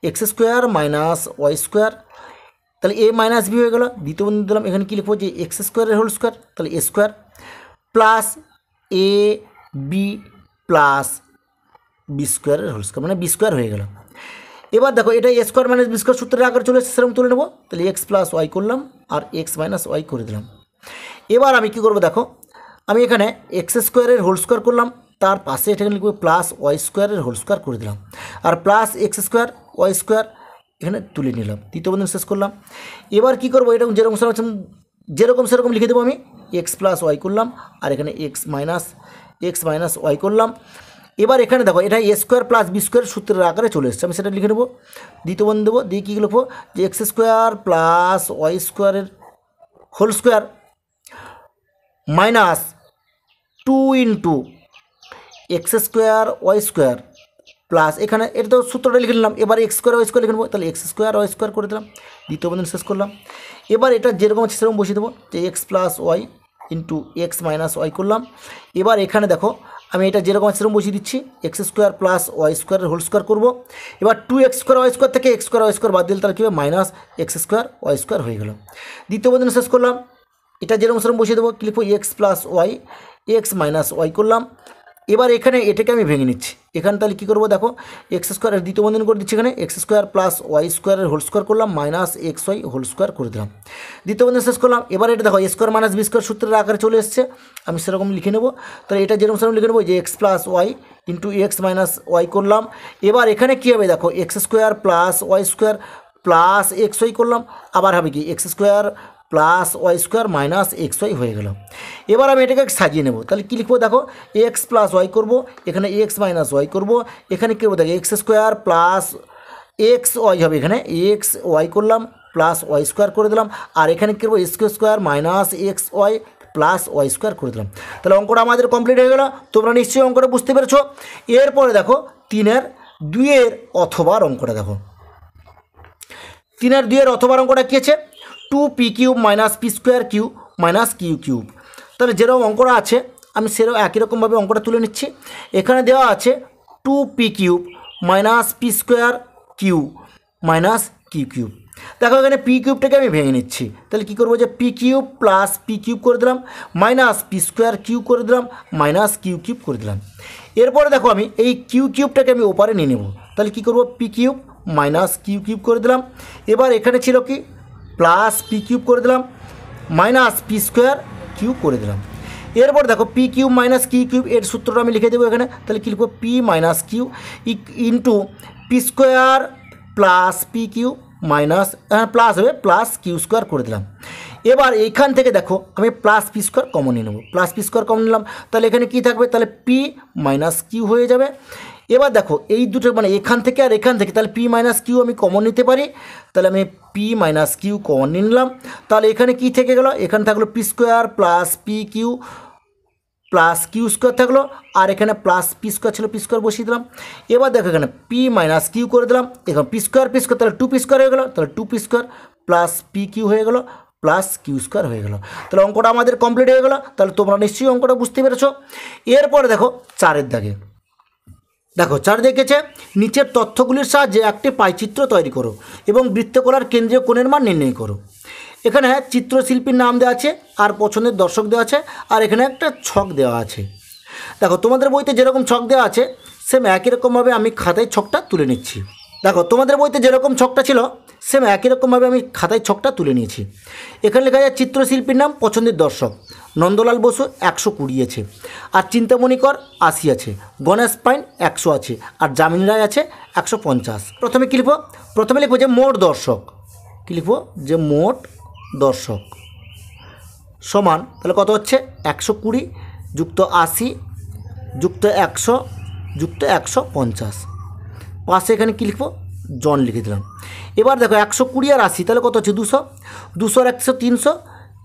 x square minus y square, তাহলে এ মাইনাস বি হয়ে গেলো। দ্বিতীয় বন্ধু দিলাম, এখানে কী লিখবো যে এক্স স্কোয়ারের হোল স্কোয়ার, তাহলে এ square plus A B plus B স্কোয়ারের হোল স্কোয়ার, মানে বি স্কোয়ার হয়ে গেল। এবার দেখো এটা A square minus B square সূত্রের আকারে চলে এসেছে, সেরকম তুলে নেবো। তাহলে এক্স প্লাস ওয়াই করলাম আর এক্স মাইনাস ওয়াই করে দিলাম। এবার আমি কী করবো দেখো, আমি এখানে এক্স স্কোয়ারের হোল স্কোয়ার করলাম, তার পাশে এখানে লিখবো প্লাস ওয়াই স্কোয়ারের হোল স্কোয়ার করে দিলাম, আর plus X square Y square এখানে তুলে নিলাম, দ্বিতীয় বন্ধন শেষ করলাম। এবার কী করবো, এটা যেরকম সেরকম লিখে দেবো, আমি এক্স প্লাস ওয়াই করলাম আর এখানে এক্স মাইনাস ওয়াই করলাম। এবার এখানে দেখো এটা A square plus B square সূত্রের আকারে চলে এসছে, আমি সেটা লিখে নেবো, দ্বিতীয় বন্ধন দেবো, দিয়ে কী লিখবো যে এক্স স্কোয়ার প্লাস ওয়াই স্কোয়ারের whole square minus 2 into x square Y square plus এখানে এটা তো সূত্রটা লিখে নিলাম, এবার এক্স স্কোয়ার ওয়াই স্কোয়ার লিখে নেবো, তাহলে এক্স স্কোয়ার ওয়াই স্কোয়ার করে দিলাম, দ্বিতীয় বন্ধনী শেষ করলাম। এবার এটা যেরকম আছে সেরকম বসিয়ে দেবো, যে x plus y into x minus y করলাম। এবার এখানে দেখো আমি এটা যেরকম আছে সেরকম বসিয়ে দিচ্ছি, এক্স স্কোয়ার প্লাস ওয়াই স্কোয়ারের হোল স্কোয়ার করবো। এবার two x square Y square থেকে এক্স স্কোয়ার ওয়াই স্কোয়ার বাদ দিলে তাহলে কী হবে, minus x square Y square হয়ে গেল। দ্বিতীয় বন্ধনী শেষ করলাম, এটা যেরকম সেরকম বসিয়ে দেবো, কি লিখবো, x plus y x minus y করলাম। এবার এখানে এটাকে আমি ভেঙে নিচ্ছি, এখানে তাহলে কী করবো দেখো, এক্স স্কোয়ারের দ্বিতীয় বন্ধনী করে দিচ্ছি, এখানে এক্স স্কোয়ার প্লাস ওয়াই স্কোয়ারের হোল স্কোয়ার করলাম, minus x y whole square করে দিলাম, দ্বিতীয় বন্ধনী শেষ করলাম। এবার এটা দেখো a square minus B square সূত্রের আকারে চলে এসছে, আমি সেরকম লিখে নেবো। তাহলে এটা যেরকম সেরকম লিখে নেবো, যে x plus y into x minus y করলাম। এবার এখানে কী হবে দেখো, x square plus y square plus x y করলাম, আবার হবে কি x square plus y square minus x y হয়ে গেল। এবার আমি এটাকে সাজিয়ে নেব, তাহলে কী লিখবো দেখো, এক্স প্লাস ওয়াই করবো, এখানে এক্স মাইনাস ওয়াই করবো, এখানে কী করবো দেখো, x square plus x y হবে, এখানে এক্স ওয়াই করলাম প্লাস ওয়াই স্কোয়ার করে দিলাম, আর এখানে কী করবো, x square minus x y plus y square করে দিলাম। তাহলে অঙ্কটা আমাদের কমপ্লিট হয়ে গেল, তোমরা নিশ্চয়ই অঙ্কটা বুঝতে পেরেছো। এরপরে দেখো 3-2 অথবার অঙ্কটা দেখো, 3-2 অথবার অঙ্কটা কী আছে, 2p cube minus p square cube minus q cube. তাহলে যেরকম অঙ্কটা আছে আমি সেরকম একই রকমভাবে অঙ্কটা তুলে নিচ্ছি। এখানে দেওয়া আছে 2p cube minus p square q minus q cube. দেখো এখানে পি কিউবটাকে আমি ভেঙে নিচ্ছি, তাহলে কী করবো, যে P cube plus P cube করে দিলাম, মাইনাস পি স্কোয়ার কিউ করে দিলাম, মাইনাস কিউ কিউব করে দিলাম। এরপরে দেখো আমি এই কিউ কিউবটাকে আমি ওপারে নিয়ে নেব, তাহলে কী করবো, p cube minus q cube করে দিলাম। এবার এখানে ছিল কি প্লাস পি কিউব করে দিলাম, মাইনাস পি স্কোয়ার কিউব করে দিলাম। এরপর দেখো p cube minus q cube এর সূত্রটা আমি লিখে দেবো এখানে, তাহলে কী লিখবো, p minus q into p square plus p q minus plus হবে প্লাস কিউ স্কোয়ার করে দিলাম। এবার এইখান থেকে দেখো আমি প্লাস পি স্কোয়ার কমন নিয়ে নেবো, প্লাস পি স্কোয়ার কমন নিলাম, তাহলে এখানে কী থাকবে, তাহলে পি মাইনাস কিউ হয়ে যাবে। এবার দেখো এই দুটো মানে এখান থেকে আর এখান থেকে, তাহলে পি মাইনাস কিউ আমি কমন নিতে পারি, তাহলে আমি পি মাইনাস কিউ কমন নিয়ে নিলাম। তাহলে এখানে কী থেকে গেলো, এখানে থাকলো p square plus p q plus q square থাকলো, আর এখানে প্লাস পি স্কোয়ার ছিল, পি স্কোয়ার বসিয়ে দিলাম। এবার দেখো এখানে পি মাইনাস কিউ করে দিলাম, এখন পি স্কোয়ার তাহলে 2p স্কোয়ার হয়ে গেলো, তাহলে 2p square plus p Q হয়ে গেলো প্লাস কিউ স্কোয়ার হয়ে গেলো। তাহলে অঙ্কটা আমাদের কমপ্লিট হয়ে গেলো। তাহলে তোমরা নিশ্চয়ই অঙ্কটা বুঝতে পেরেছো। এরপরে দেখো 4-এর দাগে, দেখো 4 দেখেছে, নিচের তথ্যগুলির সাহায্যে একটি পাইচিত্র তৈরি করো এবং বৃত্তকলার কেন্দ্রীয় কোণের মান নির্ণয় করো। এখানে চিত্রশিল্পীর নাম দেওয়া আছে, আর পছন্দের দর্শক দেওয়া আছে, আর এখানে একটা ছক দেওয়া আছে। দেখো তোমাদের বইতে যেরকম ছক দেওয়া আছে সেম একই রকমভাবে আমি খাতায় ছকটা তুলে নিচ্ছি। দেখো তোমাদের বইতে যেরকম ছকটা ছিল সেম একই রকমভাবে আমি খাতায় ছকটা তুলে নিয়েছি। এখানে লেখা যায় চিত্রশিল্পীর নাম, পছন্দের দর্শক নন্দলাল বসু 120 আছে, আর চিন্তামণি কর 80 আছে, গণেশ পাইন 100 আছে, আর যামিনী রায় আছে 150। প্রথমে কী লিখবো, প্রথমে লিখবো যে মোট দর্শক, কী লিখবো, যে মোট দর্শক সমান, তাহলে কত হচ্ছে 120 যুক্ত 80 যুক্ত 100 যুক্ত 150, পাশে এখানে কী লিখবো, জন লিখে দিলাম। এবার দেখো 120 আর 80 তাহলে কত হচ্ছে 200, 200 আর 100 300,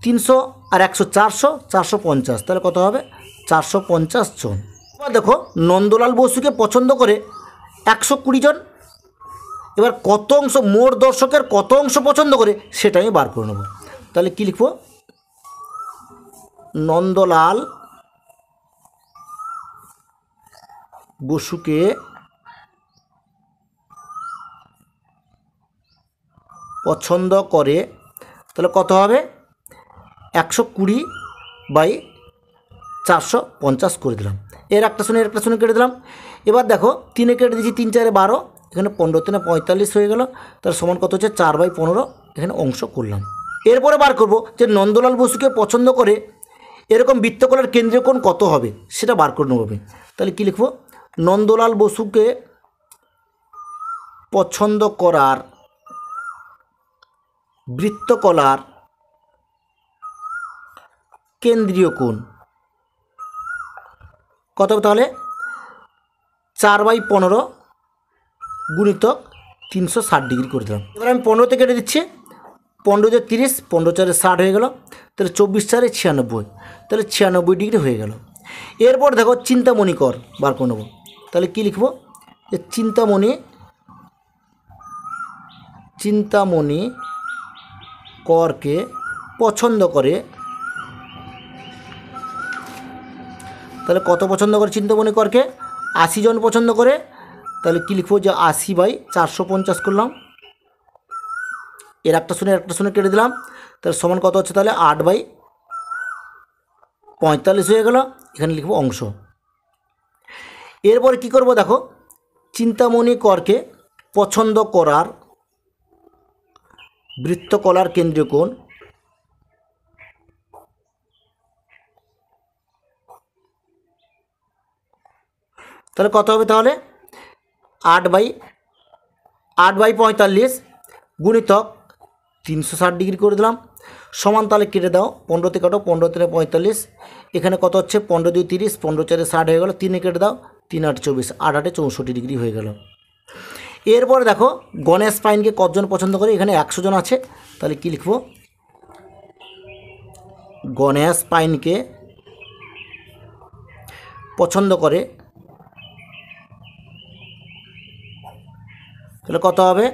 300 আর 100 400, 450 তাহলে কত হবে 450 জন। এবার দেখো নন্দলাল বসুকে পছন্দ করে 120 জন। এবার কত অংশ, মোট দর্শকের কত অংশ পছন্দ করে সেটা আমি বার করে নেব। তাহলে কী লিখবো, নন্দলাল বসুকে পছন্দ করে, তাহলে কত হবে 120/450 করে দিলাম। এর একটা শুনে কেটে দিলাম। এবার দেখো 3-এ কেটে দিয়েছি, 3 4 12, এখানে 15 3 45 হয়ে গেল, তার সমান কত হচ্ছে 4/15, এখানে অংশ করলাম। এরপরে বার করব যে নন্দলাল বসুকে পছন্দ করে এরকম বৃত্তকলার কেন্দ্রীয় কোণ কত হবে সেটা বার করে নেব আমি। তাহলে কী লিখব, নন্দলাল বসুকে পছন্দ করার বৃত্তকলার কেন্দ্রীয় কোণ কত হবে, তাহলে 4/15 গুণিতক 360 ডিগ্রি করে দিলাম। এবার আমি 15 থেকে কেটে দিচ্ছি, 15 × 30, 15 × 4 = 60 হয়ে গেল, তাহলে 24 × 4 = 96, তাহলে 96 ডিগ্রি হয়ে গেল। এরপর দেখো চিন্তামণি কর বার করে নেব, তাহলে কী লিখব, যে চিন্তামণি করকে পছন্দ করে, তাহলে কত পছন্দ করে চিন্তামণি করকে? 80 জন পছন্দ করে। তাহলে কী লিখবো? যে 80/450 করলাম। এর একটা শুনে কেটে দিলাম। তাহলে সমান কত হচ্ছে? তাহলে 8/45 হয়ে গেল। এখানে লিখবো অংশ। এরপরে কী করব দেখো, চিন্তামণি করকে পছন্দ করার বৃত্তকলার কেন্দ্রীয় কোণ, তাহলে কত হবে? তাহলে 8/45 গুণিতক 360 ডিগ্রি করে দিলাম, সমান তাহলে কেটে দাও, 15 থেকে কাটো, 15 থেকে 45, এখানে কত হচ্ছে? 15 2 30, 15 4 60 হয়ে গেল, 3 কেটে দাও, 3 8 24, 8 8 64 ডিগ্রি হয়ে গেল। এরপরে দেখো গণেশ পাইনকে কতজন পছন্দ করে? এখানে 100 জন আছে। তাহলে কি লিখবো? গণেশ পাইনকে পছন্দ করে, তাহলে কত হবে?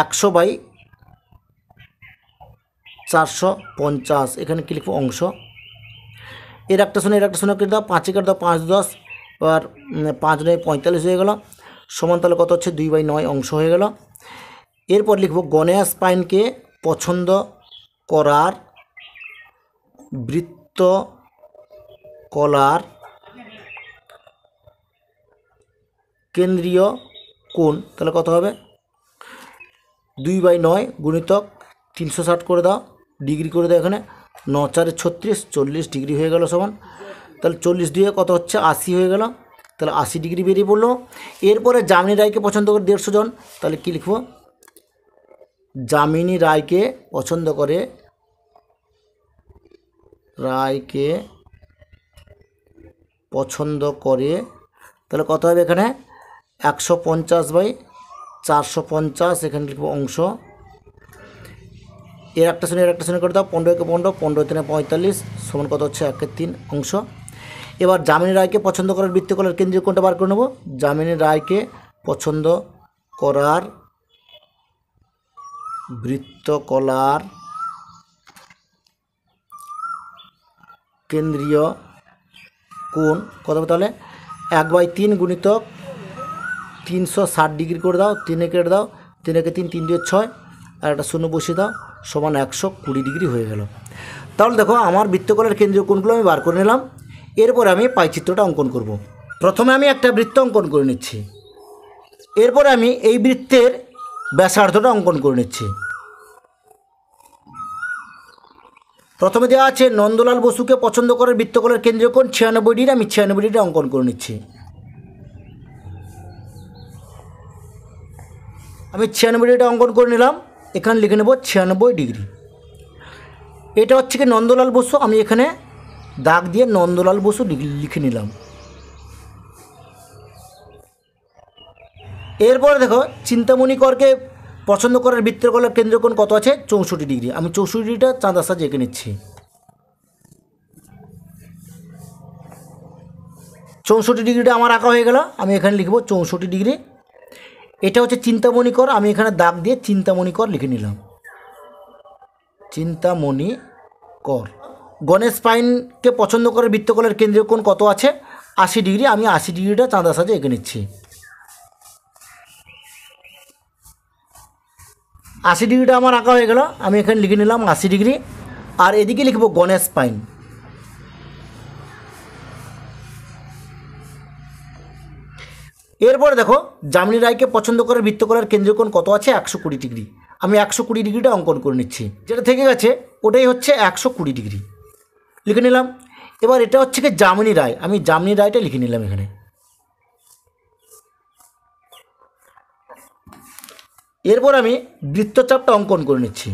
100/450, এখানে কি লিখবো? অংশ। এর একটা শুনে কেটে দাও, 5 কেটে দাও, 5 10, আর 5 9 45 হয়ে গেল, সমান তাহলে কত হচ্ছে? 2/9 অংশ হয়ে গেল। এরপর লিখবো গণেশ পাইনকে পছন্দ করার বৃত্তকলার কেন্দ্রীয় কোণ, তাহলে কত হবে? 2/9 গুণিতক 360 করে দাও, ডিগ্রি করে দাও, এখানে 9 4 36, 40 ডিগ্রি হয়ে গেল সমান। তাহলে 40 দিয়ে কত হচ্ছে? 80 হয়ে গেল। তাহলে 80 ডিগ্রি বেরিয়ে পড়লো। এরপরে যামিনী রায়কে পছন্দ করে 150 জন, তাহলে কী লিখবো? যামিনী রায়কে পছন্দ করে, তাহলে কত হবে? এখানে 150/450, এখানে লিখবো অংশ। এর একটা শুনে করে দাও, 15 × 15, 15 × 3 45, সমান কত হচ্ছে? 1 × 3 অংশ। এবার যামিনী রায়কে পছন্দ করার বৃত্তকলার কেন্দ্রীয় কোণটা বার করে নেব। যামিনী রায়কে পছন্দ করার বৃত্তকলার কেন্দ্রীয় কোণ কত হবে? তাহলে 1/3 গুণিতক 360 ডিগ্রি করে দাও, 3 কেটে দাও, 3 × 3, 3 2 6, আর একটা শূন্য বসিয়ে দাও, সমান 120 ডিগ্রি হয়ে গেল। তাহলে দেখো আমার বৃত্তকলার কেন্দ্রীয় কোণগুলো আমি বার করে নিলাম। এরপরে আমি পাইচিত্রটা অঙ্কন করব। প্রথমে আমি একটা বৃত্ত অঙ্কন করে নিচ্ছি, এরপরে আমি এই বৃত্তের ব্যাসার্ধটা অঙ্কন করে নিচ্ছি। প্রথমে দেওয়া আছে নন্দলাল বসুকে পছন্দ করার বৃত্তকলার কেন্দ্রীয় কোণ 96 ডিগ্রি, আমি 96 ডিগ্রি অঙ্কন করে নিচ্ছি। আমি 96 ডিগ্রিটা অঙ্কন করে নিলাম, এখানে লিখে নেব 96 ডিগ্রি। এটা হচ্ছে কি নন্দলাল বসু, আমি এখানে দাগ দিয়ে নন্দলাল বসু লিখে নিলাম। এরপরে দেখো চিন্তামণি করকে পছন্দ করার বৃত্তকলার কেন্দ্রীয় কোণ কত আছে? 64 ডিগ্রি, আমি 64 ডিগ্রিটা চাঁদার সাহায্যে এঁকে নিচ্ছি। 64 ডিগ্রিটা আমার আঁকা হয়ে গেল, আমি এখানে লিখব 64 ডিগ্রি। এটা হচ্ছে চিন্তামণি কর, আমি এখানে দাগ দিয়ে চিন্তামণি কর লিখে নিলাম, চিন্তামণি কর। গণেশ পাইনকে পছন্দ করার বৃত্তকলার কেন্দ্রীয় কোণ কত আছে? 80 ডিগ্রি, আমি 80 ডিগ্রিটা চাঁদার সাহায্যে এঁকে নিচ্ছি। 80 ডিগ্রিটা আমার আঁকা হয়ে গেল, আমি এখানে লিখে নিলাম 80 ডিগ্রি। আর এদিকে লিখব গণেশ পাইন। এরপরে দেখো যামিনী রায়কে পছন্দ করার বৃত্তকলার কেন্দ্রীয় কোণ কত আছে? 120 ডিগ্রি, আমি 120 ডিগ্রিটা অঙ্কন করে নিচ্ছি। যেটা থেকে গেছে ওটাই হচ্ছে 120 ডিগ্রি, লিখে নিলাম। এবার এটা হচ্ছে কি যামিনী রায়, আমি যামিনী রায়টা লিখে নিলাম এখানে। এরপর আমি বৃত্তচাপটা অঙ্কন করে নিচ্ছি।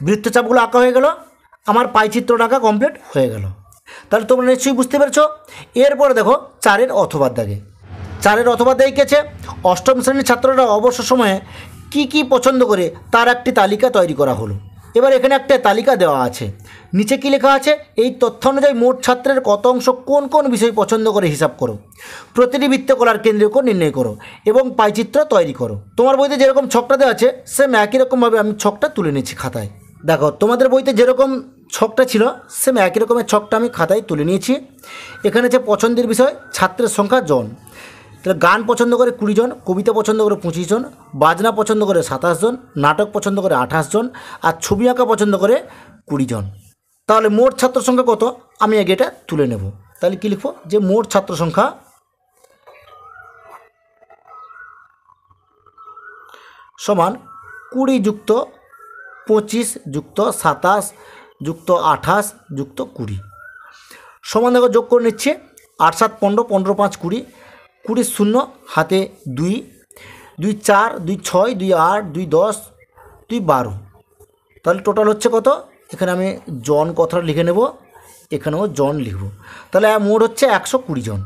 বৃত্তচাপগুলো আঁকা হয়ে গেল, আমার পাইচিত্রটা আঁকা কমপ্লিট হয়ে গেল। তাহলে তোমরা নিশ্চয়ই বুঝতে পেরেছো। এরপরে দেখো 4-এর অথবা দাগে। 4-এর অথবা দাগে কি আছে? অষ্টম শ্রেণীর ছাত্ররা অবসর সময়ে কি কি পছন্দ করে তার একটি তালিকা তৈরি করা হলো। এবার এখানে একটা তালিকা দেওয়া আছে, নিচে কি লেখা আছে, এই তথ্য অনুযায়ী মোট ছাত্রের কত অংশ কোন কোন বিষয় পছন্দ করে হিসাব করো, প্রতিটি বৃত্তকলার কেন্দ্রীয় কোণ নির্ণয় করো এবং পাইচিত্র তৈরি করো। তোমার বইতে যেরকম ছকটা দেওয়া আছে সেম একই রকমভাবে আমি ছকটা তুলে নিচ্ছি খাতায়। দেখো তোমাদের বইতে যেরকম ছকটা ছিল সেম একই রকমের ছকটা আমি খাতায় তুলে নিয়েছি। এখানে আছে পছন্দের বিষয়, ছাত্রের সংখ্যা জন। তাহলে গান পছন্দ করে 20 জন, কবিতা পছন্দ করে 25 জন, বাজনা পছন্দ করে 27 জন, নাটক পছন্দ করে 28 জন, আর ছবি আঁকা পছন্দ করে 20 জন। তাহলে মোট ছাত্র সংখ্যা কত, আমি আগে এটা তুলে নেব। তাহলে কী লিখব, যে মোট ছাত্র সংখ্যা সমান 20 যুক্ত 25 যুক্ত 27 যুক্ত 28 যুক্ত 20 সমান, দেখো যোগ করে নিচ্ছে 8 7 15, 15 5 20, 20 শূন্য হাতে 2, 2 4, 2 6, 2 8, 2 10, 2 12। তাহলে টোটাল হচ্ছে কত, এখানে আমি জন কথাটা লিখে নেব, এখানেও জন লিখব। তাহলে মোট হচ্ছে 120 জন।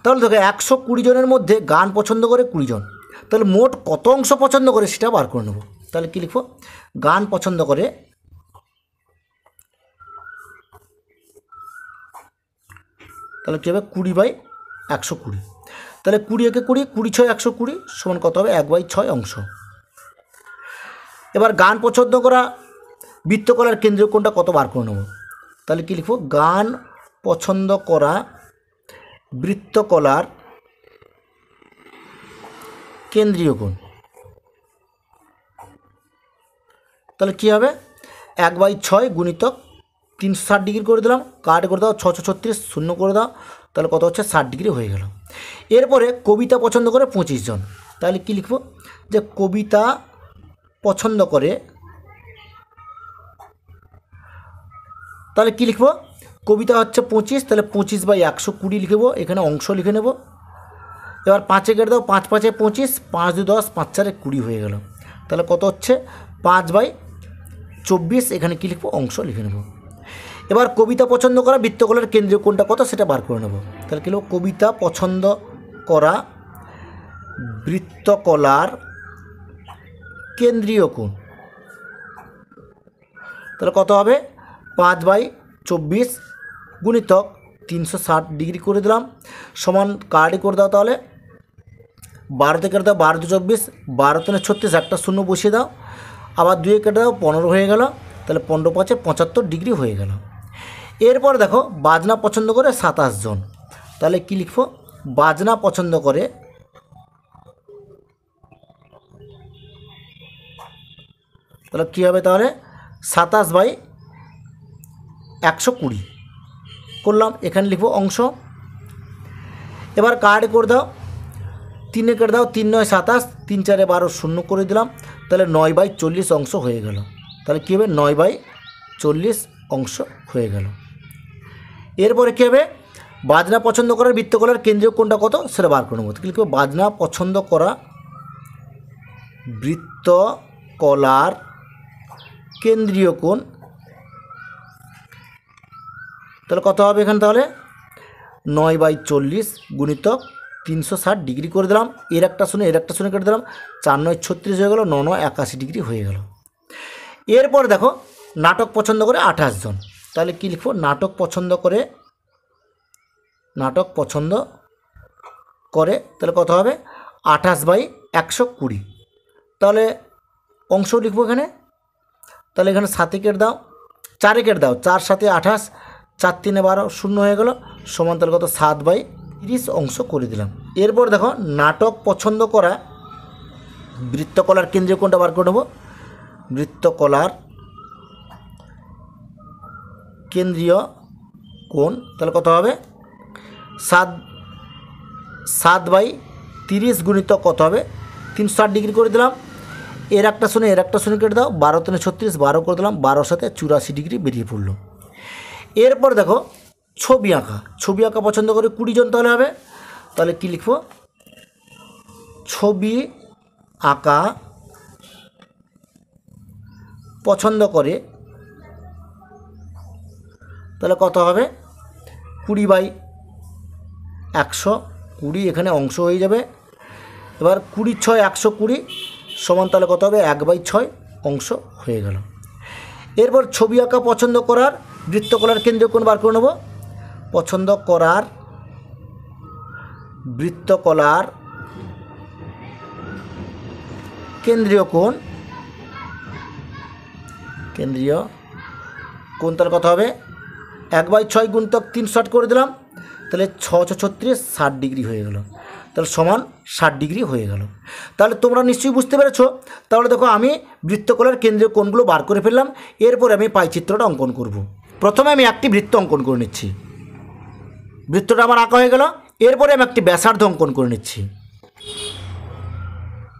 তাহলে দেখো 120 জনের মধ্যে গান পছন্দ করে 20 জন, তাহলে মোট কত অংশ পছন্দ করে সেটা বার করে নেব। তাহলে কী লিখব, গান পছন্দ করে তাহলে কী হবে 20/120। তাহলে 20 একে 20, 20 6 120 সমান কত হবে 1/6 অংশ। এবার গান পছন্দ করা বৃত্তকলার কেন্দ্রীয় কোণটা কত বার করে নেব। তাহলে কী লিখব, গান পছন্দ করা বৃত্তকলার কেন্দ্রীয় কোণ। তাহলে কী হবে 1/6 গুণিতক 360 ডিগ্রি করে দিলাম, কাট করে দাও 6 6 36 শূন্য করে দাও, তাহলে কত হচ্ছে 60 ডিগ্রি হয়ে গেল। এরপরে কবিতা পছন্দ করে 25 জন। তাহলে কী লিখব, যে কবিতা পছন্দ করে, তাহলে কী লিখব, কবিতা হচ্ছে 25, তাহলে 25/120 লিখব, এখানে অংশ লিখে নেব। এবার 5 কেটে দাও, 5 5 25, 5 2 10, 5 4 20 হয়ে গেল। তাহলে কত হচ্ছে 5/24, এখানে কী লিখব, অংশ লিখে নেব। এবার কবিতা পছন্দ করা বৃত্তকলার কেন্দ্রীয় কোণটা কত সেটা বার করে নেব। তাহলে কী লিখব, কবিতা পছন্দ করা বৃত্তকলার কেন্দ্রীয় কোণ। তাহলে কত হবে 5/24 গুণিতক 360 ডিগ্রি করে দিলাম, সমান কার্ডে করে দাও। তাহলে 12 থেকে কেটে দাও, 12 2 24, 12 3 36, একটা শূন্য বসিয়ে দাও, আবার 2 কেটে দাও, 15 হয়ে গেল। তাহলে 15 5 75 ডিগ্রি হয়ে গেল। এরপর দেখো বাজনা পছন্দ করে 27 জন। তাহলে কী লিখব, বাজনা পছন্দ করে তাহলে কী হবে, তাহলে 27/120 করলাম, এখানে লিখব অংশ। এবার কার্ড করে দাও, 3 কেটে দাও, 3 9 27, 3 4 12 শূন্য করে দিলাম, তাহলে 9/40 অংশ হয়ে গেল। তাহলে কী হবে 9/40 অংশ হয়ে গেল। এরপরে কী হবে, বাজনা পছন্দ করার বৃত্তকলার কেন্দ্রীয় কোণটা কত সেটা বার করে নেব। কী লিখব, বাজনা পছন্দ করা বৃত্তকলার কেন্দ্রীয় কোণ। তাহলে কত হবে এখানে, তাহলে 9/40 গুণিতক 360 ডিগ্রি করে দিলাম, এর একটা শুনে কেটে দিলাম, 4 9 36 হয়ে গেল, 9 9 81 ডিগ্রি হয়ে গেল। এরপর দেখো নাটক পছন্দ করে 28 জন। তাহলে কী লিখব, নাটক পছন্দ করে তাহলে কত হবে 28/120। তাহলে অংশ লিখব এখানে। তাহলে এখানে 7 কেটে দাও, 4 কেটে দাও, 4 7 28, 4 3 12 শূন্য হয়ে গেল, সমান তাহলে কত 7/30 অংশ করে দিলাম। এরপর দেখো নাটক পছন্দ করা বৃত্তকলার কেন্দ্রীয় কোণটা বার করে নেব। বৃত্তকলার কেন্দ্রীয় কোণ, তাহলে কত হবে 7/30 গুণিতক কত হবে 360 ডিগ্রি করে দিলাম, এর একটা শুনে কেটে দাও, 12 3 36, 12 করে দিলাম, 12 সাথে 84 ডিগ্রি বেরিয়ে পড়লো। এরপর দেখো ছবি আঁকা পছন্দ করে 20 জন। তাহলে হবে, তাহলে কী লিখব, ছবি আঁকা পছন্দ করে, তাহলে কত হবে 20/120, এখানে অংশ হয়ে যাবে। এবার 20 6 120 সমান, তাহলে কত হবে 1/6 অংশ হয়ে গেল। এরপর ছবি আঁকা পছন্দ করার বৃত্তকলার কেন্দ্রীয় কোণ বার করে নেব। পছন্দ করার বৃত্তকলার কেন্দ্রীয় কোণ তাহলে কত হবে 1/6 গুণিতক 360 করে দিলাম, তাহলে 6×36 60 ডিগ্রি হয়ে গেল, তাহলে সমান 60 ডিগ্রি হয়ে গেল। তাহলে তোমরা নিশ্চয়ই বুঝতে পেরেছ। তাহলে দেখো আমি বৃত্তকলার কেন্দ্রীয় কোণগুলো বার করে ফেললাম। এরপরে আমি পাইচিত্রটা অঙ্কন করব। প্রথমে আমি একটি বৃত্ত অঙ্কন করে নিচ্ছি, বৃত্তটা আমার আঁকা হয়ে গেল। এরপরে আমি একটি ব্যাসার্ধ অঙ্কন করে নিচ্ছি,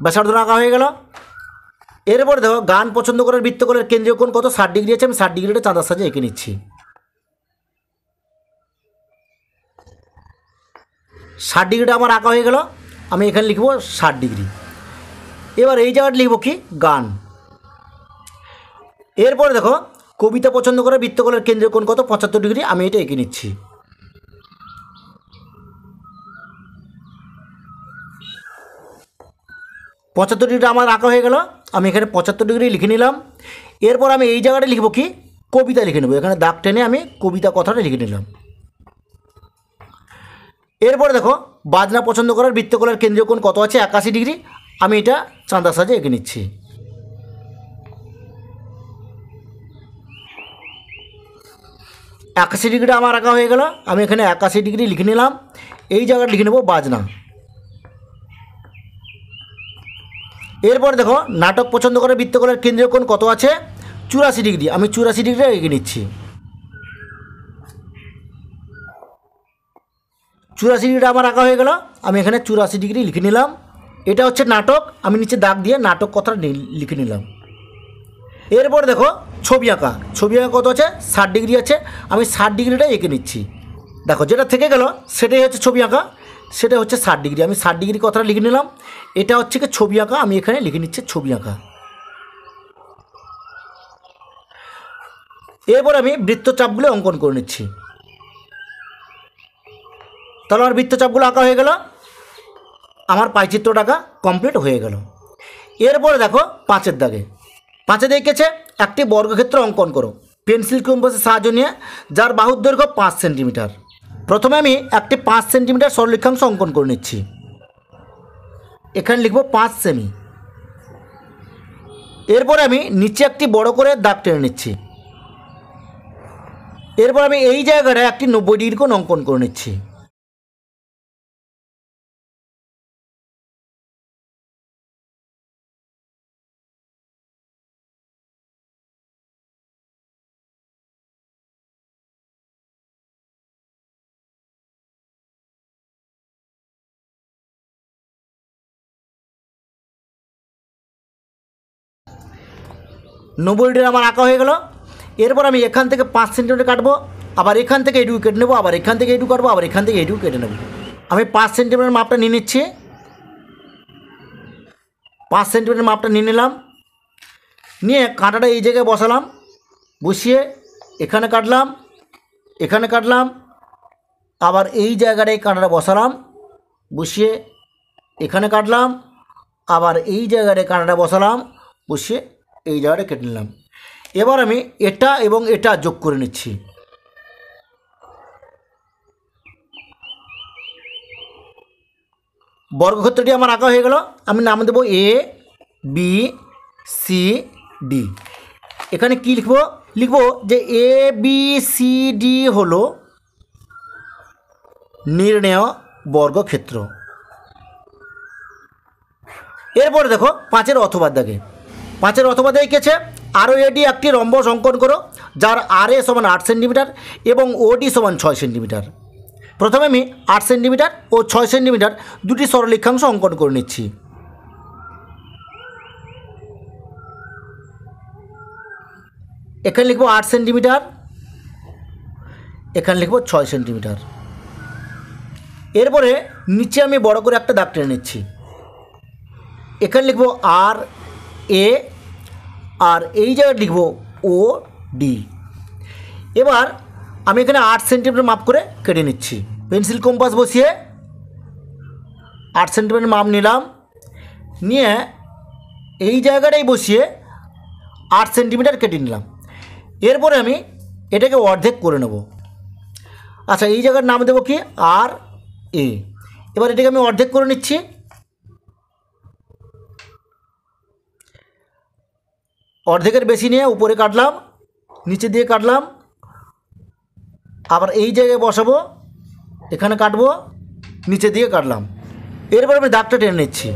ব্যাসার্ধ আঁকা হয়ে গেল। এরপরে দেখো গান পছন্দ করার বৃত্তকলার কেন্দ্রীয় কোণ কত 60 ডিগ্রি আছে, আমি 60 ডিগ্রিটা চাঁদার সাহায্যে এঁকে নিচ্ছি। 60 ডিগ্রিটা আমার আঁকা হয়ে গেল, আমি এখানে লিখব 60 ডিগ্রি। এবার এই জায়গাটা লিখব কি গান। এরপরে দেখো কবিতা পছন্দ করার বৃত্তকলার কেন্দ্রীয় কোণ কত 75 ডিগ্রি, আমি এটা এঁকে নিচ্ছি। পঁচাত্তর ডিগ্রিটা আমার আঁকা হয়ে গেল, আমি এখানে 75 ডিগ্রি লিখে নিলাম। এরপর আমি এই জায়গাটা লিখব কি কবিতা লিখে নেব, এখানে দাগ টেনে আমি কবিতা কথাটা লিখে নিলাম। এরপরে দেখো বাজনা পছন্দ করার বৃত্তকলার কেন্দ্রীয় কোণ কত আছে 81 ডিগ্রি, আমি এটা চাঁদার সাহায্যে এঁকে নিচ্ছি। একাশি ডিগ্রিটা আমার আঁকা হয়ে গেল, আমি এখানে 81 ডিগ্রি লিখে নিলাম। এই জায়গাটা লিখে নেব বাজনা। এরপর দেখো নাটক পছন্দ করে বৃত্তকলার কেন্দ্রীয় কোণ কত আছে 84 ডিগ্রি, আমি 84 ডিগ্রি এগিয়ে নিচ্ছি। 84 ডিগ্রিটা আমার আঁকা হয়ে গেল, আমি এখানে 84 ডিগ্রি লিখে নিলাম। এটা হচ্ছে নাটক, আমি নিচে দাগ দিয়ে নাটক কথাটা লিখে নিলাম। এরপর দেখো ছবি আঁকা কত আছে 60 ডিগ্রি আছে, আমি 60 ডিগ্রিটা এঁকে নিচ্ছি। দেখো যেটা থেকে গেল সেটাই হচ্ছে ছবি আঁকা, সেটা হচ্ছে 60 ডিগ্রি, আমি 60 ডিগ্রি কথাটা লিখে নিলাম। এটা হচ্ছে কি ছবি আঁকা, আমি এখানে লিখে নিচ্ছি ছবি আঁকা। এরপর আমি বৃত্তচাপগুলো অঙ্কন করে নিচ্ছি। তাহলে আমার বৃত্তচাপগুলো আঁকা হয়ে গেল, আমার পাইচিত্রটা আঁকা কমপ্লিট হয়ে গেল। এরপরে দেখো 5-এর দাগে এঁকেছে একটি বর্গক্ষেত্র অঙ্কন করো পেন্সিল কম্পাসের সাহায্য নিয়ে, যার বাহুর দৈর্ঘ্য 5 সেন্টিমিটার। প্রথমে আমি একটি 5 সেন্টিমিটার সরলরেখাংশ অঙ্কন করে নিচ্ছি, এখানে লিখব 5 সেমি। এরপর আমি নিচে একটি বড় করে দাগ টেনে নিচ্ছি। এরপর আমি এই জায়গাটায় একটি 90 ডিগ্রি কোণ অঙ্কন করে নিচ্ছি। নব্বইটা আমার আঁকা হয়ে গেল। এরপর আমি এখান থেকে 5 সেন্টিমিটার কাটবো, আবার এখান থেকে এইটুকু কেটে নেবো, আবার এখান থেকে এইটুকু কাটবো, আবার এখান থেকে এইটুকু কেটে নেবো। আমি 5 সেন্টিমিটার মাপটা নিয়ে নিচ্ছি, 5 সেন্টিমিটার মাপটা নিয়ে নিলাম। নিয়ে কাঁটাটা এই জায়গায় বসালাম, বসিয়ে এখানে কাটলাম, আবার এই জায়গাটায় কাঁটাটা বসালাম, বসিয়ে এখানে কাটলাম, আবার এই জায়গাটায় কাঁটাটা বসালাম, বসিয়ে এই জায়গাটা কেটে নিলাম। এবার আমি এটা এবং এটা যোগ করে নিচ্ছি। বর্গক্ষেত্রটি আমার আঁকা হয়ে গেল, আমি নাম দেবো ABCD। এখানে কি লিখব যে ABCD হলো নির্ণেয় বর্গক্ষেত্র। এরপরে দেখো 5-এর অথবা দাগে এঁকেছে ROAD একটি রম্বস অঙ্কন করো, যার RA সমান 8 সেন্টিমিটার এবং OD সমান 6 সেন্টিমিটার। প্রথমে আমি 8 সেন্টিমিটার ও 6 সেন্টিমিটার দুটি সরলরেখাংশ অঙ্কন করে নিচ্ছি। এখানে লিখব 8 সেন্টিমিটার, এখানে লিখব 6 সেন্টিমিটার। এরপরে নিচে আমি বড় করে একটা দাগ টেনে নিচ্ছি, এখানে লিখব RA, আর এই জায়গায় লিখব OD। এবার আমি এখানে 8 সেন্টিমিটার মাপ করে কেটে নিচ্ছি, পেন্সিল কম্পাস বসিয়ে 8 সেন্টিমিটার মাপ নিলাম, নিয়ে এই জায়গাটাই বসিয়ে 8 সেন্টিমিটার কেটে নিলাম। এরপরে আমি এটাকে অর্ধেক করে নেব। আচ্ছা, এই জায়গার নাম দেবো কি আর এ। এবার এটাকে আমি অর্ধেক করে নিচ্ছি। অর্ধেকের বেশি নিয়ে উপরে কাটলাম, নিচে দিয়ে কাটলাম, আবার এই জায়গায় বসাবো, এখানে কাটবো, নিচে দিয়ে কাটলাম। এরপর আমি দাগটা টেনে নিচ্ছি।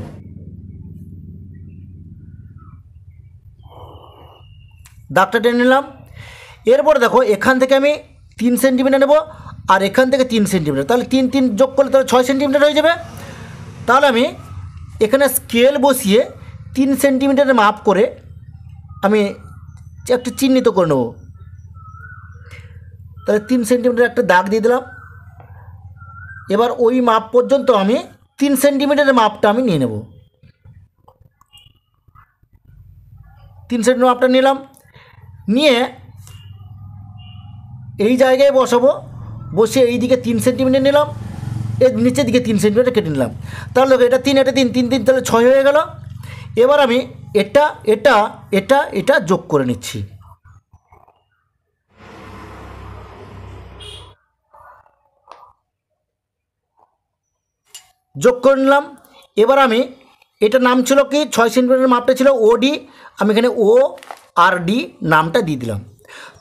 দাগটা টেনে নিলাম। এরপর দেখো এখান থেকে আমি 3 সেন্টিমিটার নেব, আর এখান থেকে 3 সেন্টিমিটার, তাহলে 3 3 যোগ করলে তাহলে 6 সেন্টিমিটার হয়ে যাবে। তাহলে আমি এখানে স্কেল বসিয়ে 3 সেন্টিমিটারের মাপ করে আমি একটা চিহ্নিত করে নেব। তাহলে 3 সেন্টিমিটার একটা দাগ দিয়ে দিলাম। এবার ওই মাপ পর্যন্ত আমি 3 সেন্টিমিটারের মাপটা আমি নিয়ে নেব। 3 সেন্টিমিটার মাপটা নিলাম, নিয়ে এই জায়গায় বসাবো, বসে এই দিকে 3 সেন্টিমিটার নিলাম, এর নিচের দিকে 3 সেন্টিমিটার কেটে নিলাম। তাহলে এটা 3, এটা 3, 3 3 তাহলে 6 হয়ে গেল। এবার আমি এটা এটা এটা এটা যোগ করে নিচ্ছি। যোগ করে নিলাম। এবার আমি এটা নাম ছিল কি 6 সেন্টিমিটার মাপটা ছিল ওডি, আমি এখানে ও আর ডি নামটা দিয়ে দিলাম।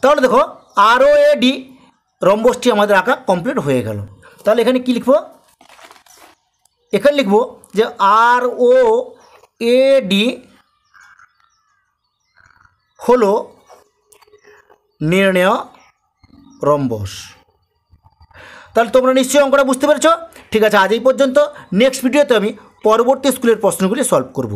তাহলে দেখো আর ও এ ডি রম্বসটি আমাদের আঁকা কমপ্লিট হয়ে গেল। তাহলে এখানে কি লিখব? এখানে লিখব যে আর ও এ ডি হলো নির্ণেয় রম্বস। তাহলে তোমরা নিশ্চয়ই অঙ্কটা বুঝতে পেরেছ। ঠিক আছে, আজ এই পর্যন্ত। নেক্সট ভিডিওতে আমি পরবর্তী স্কুলের প্রশ্নগুলি সলভ করব।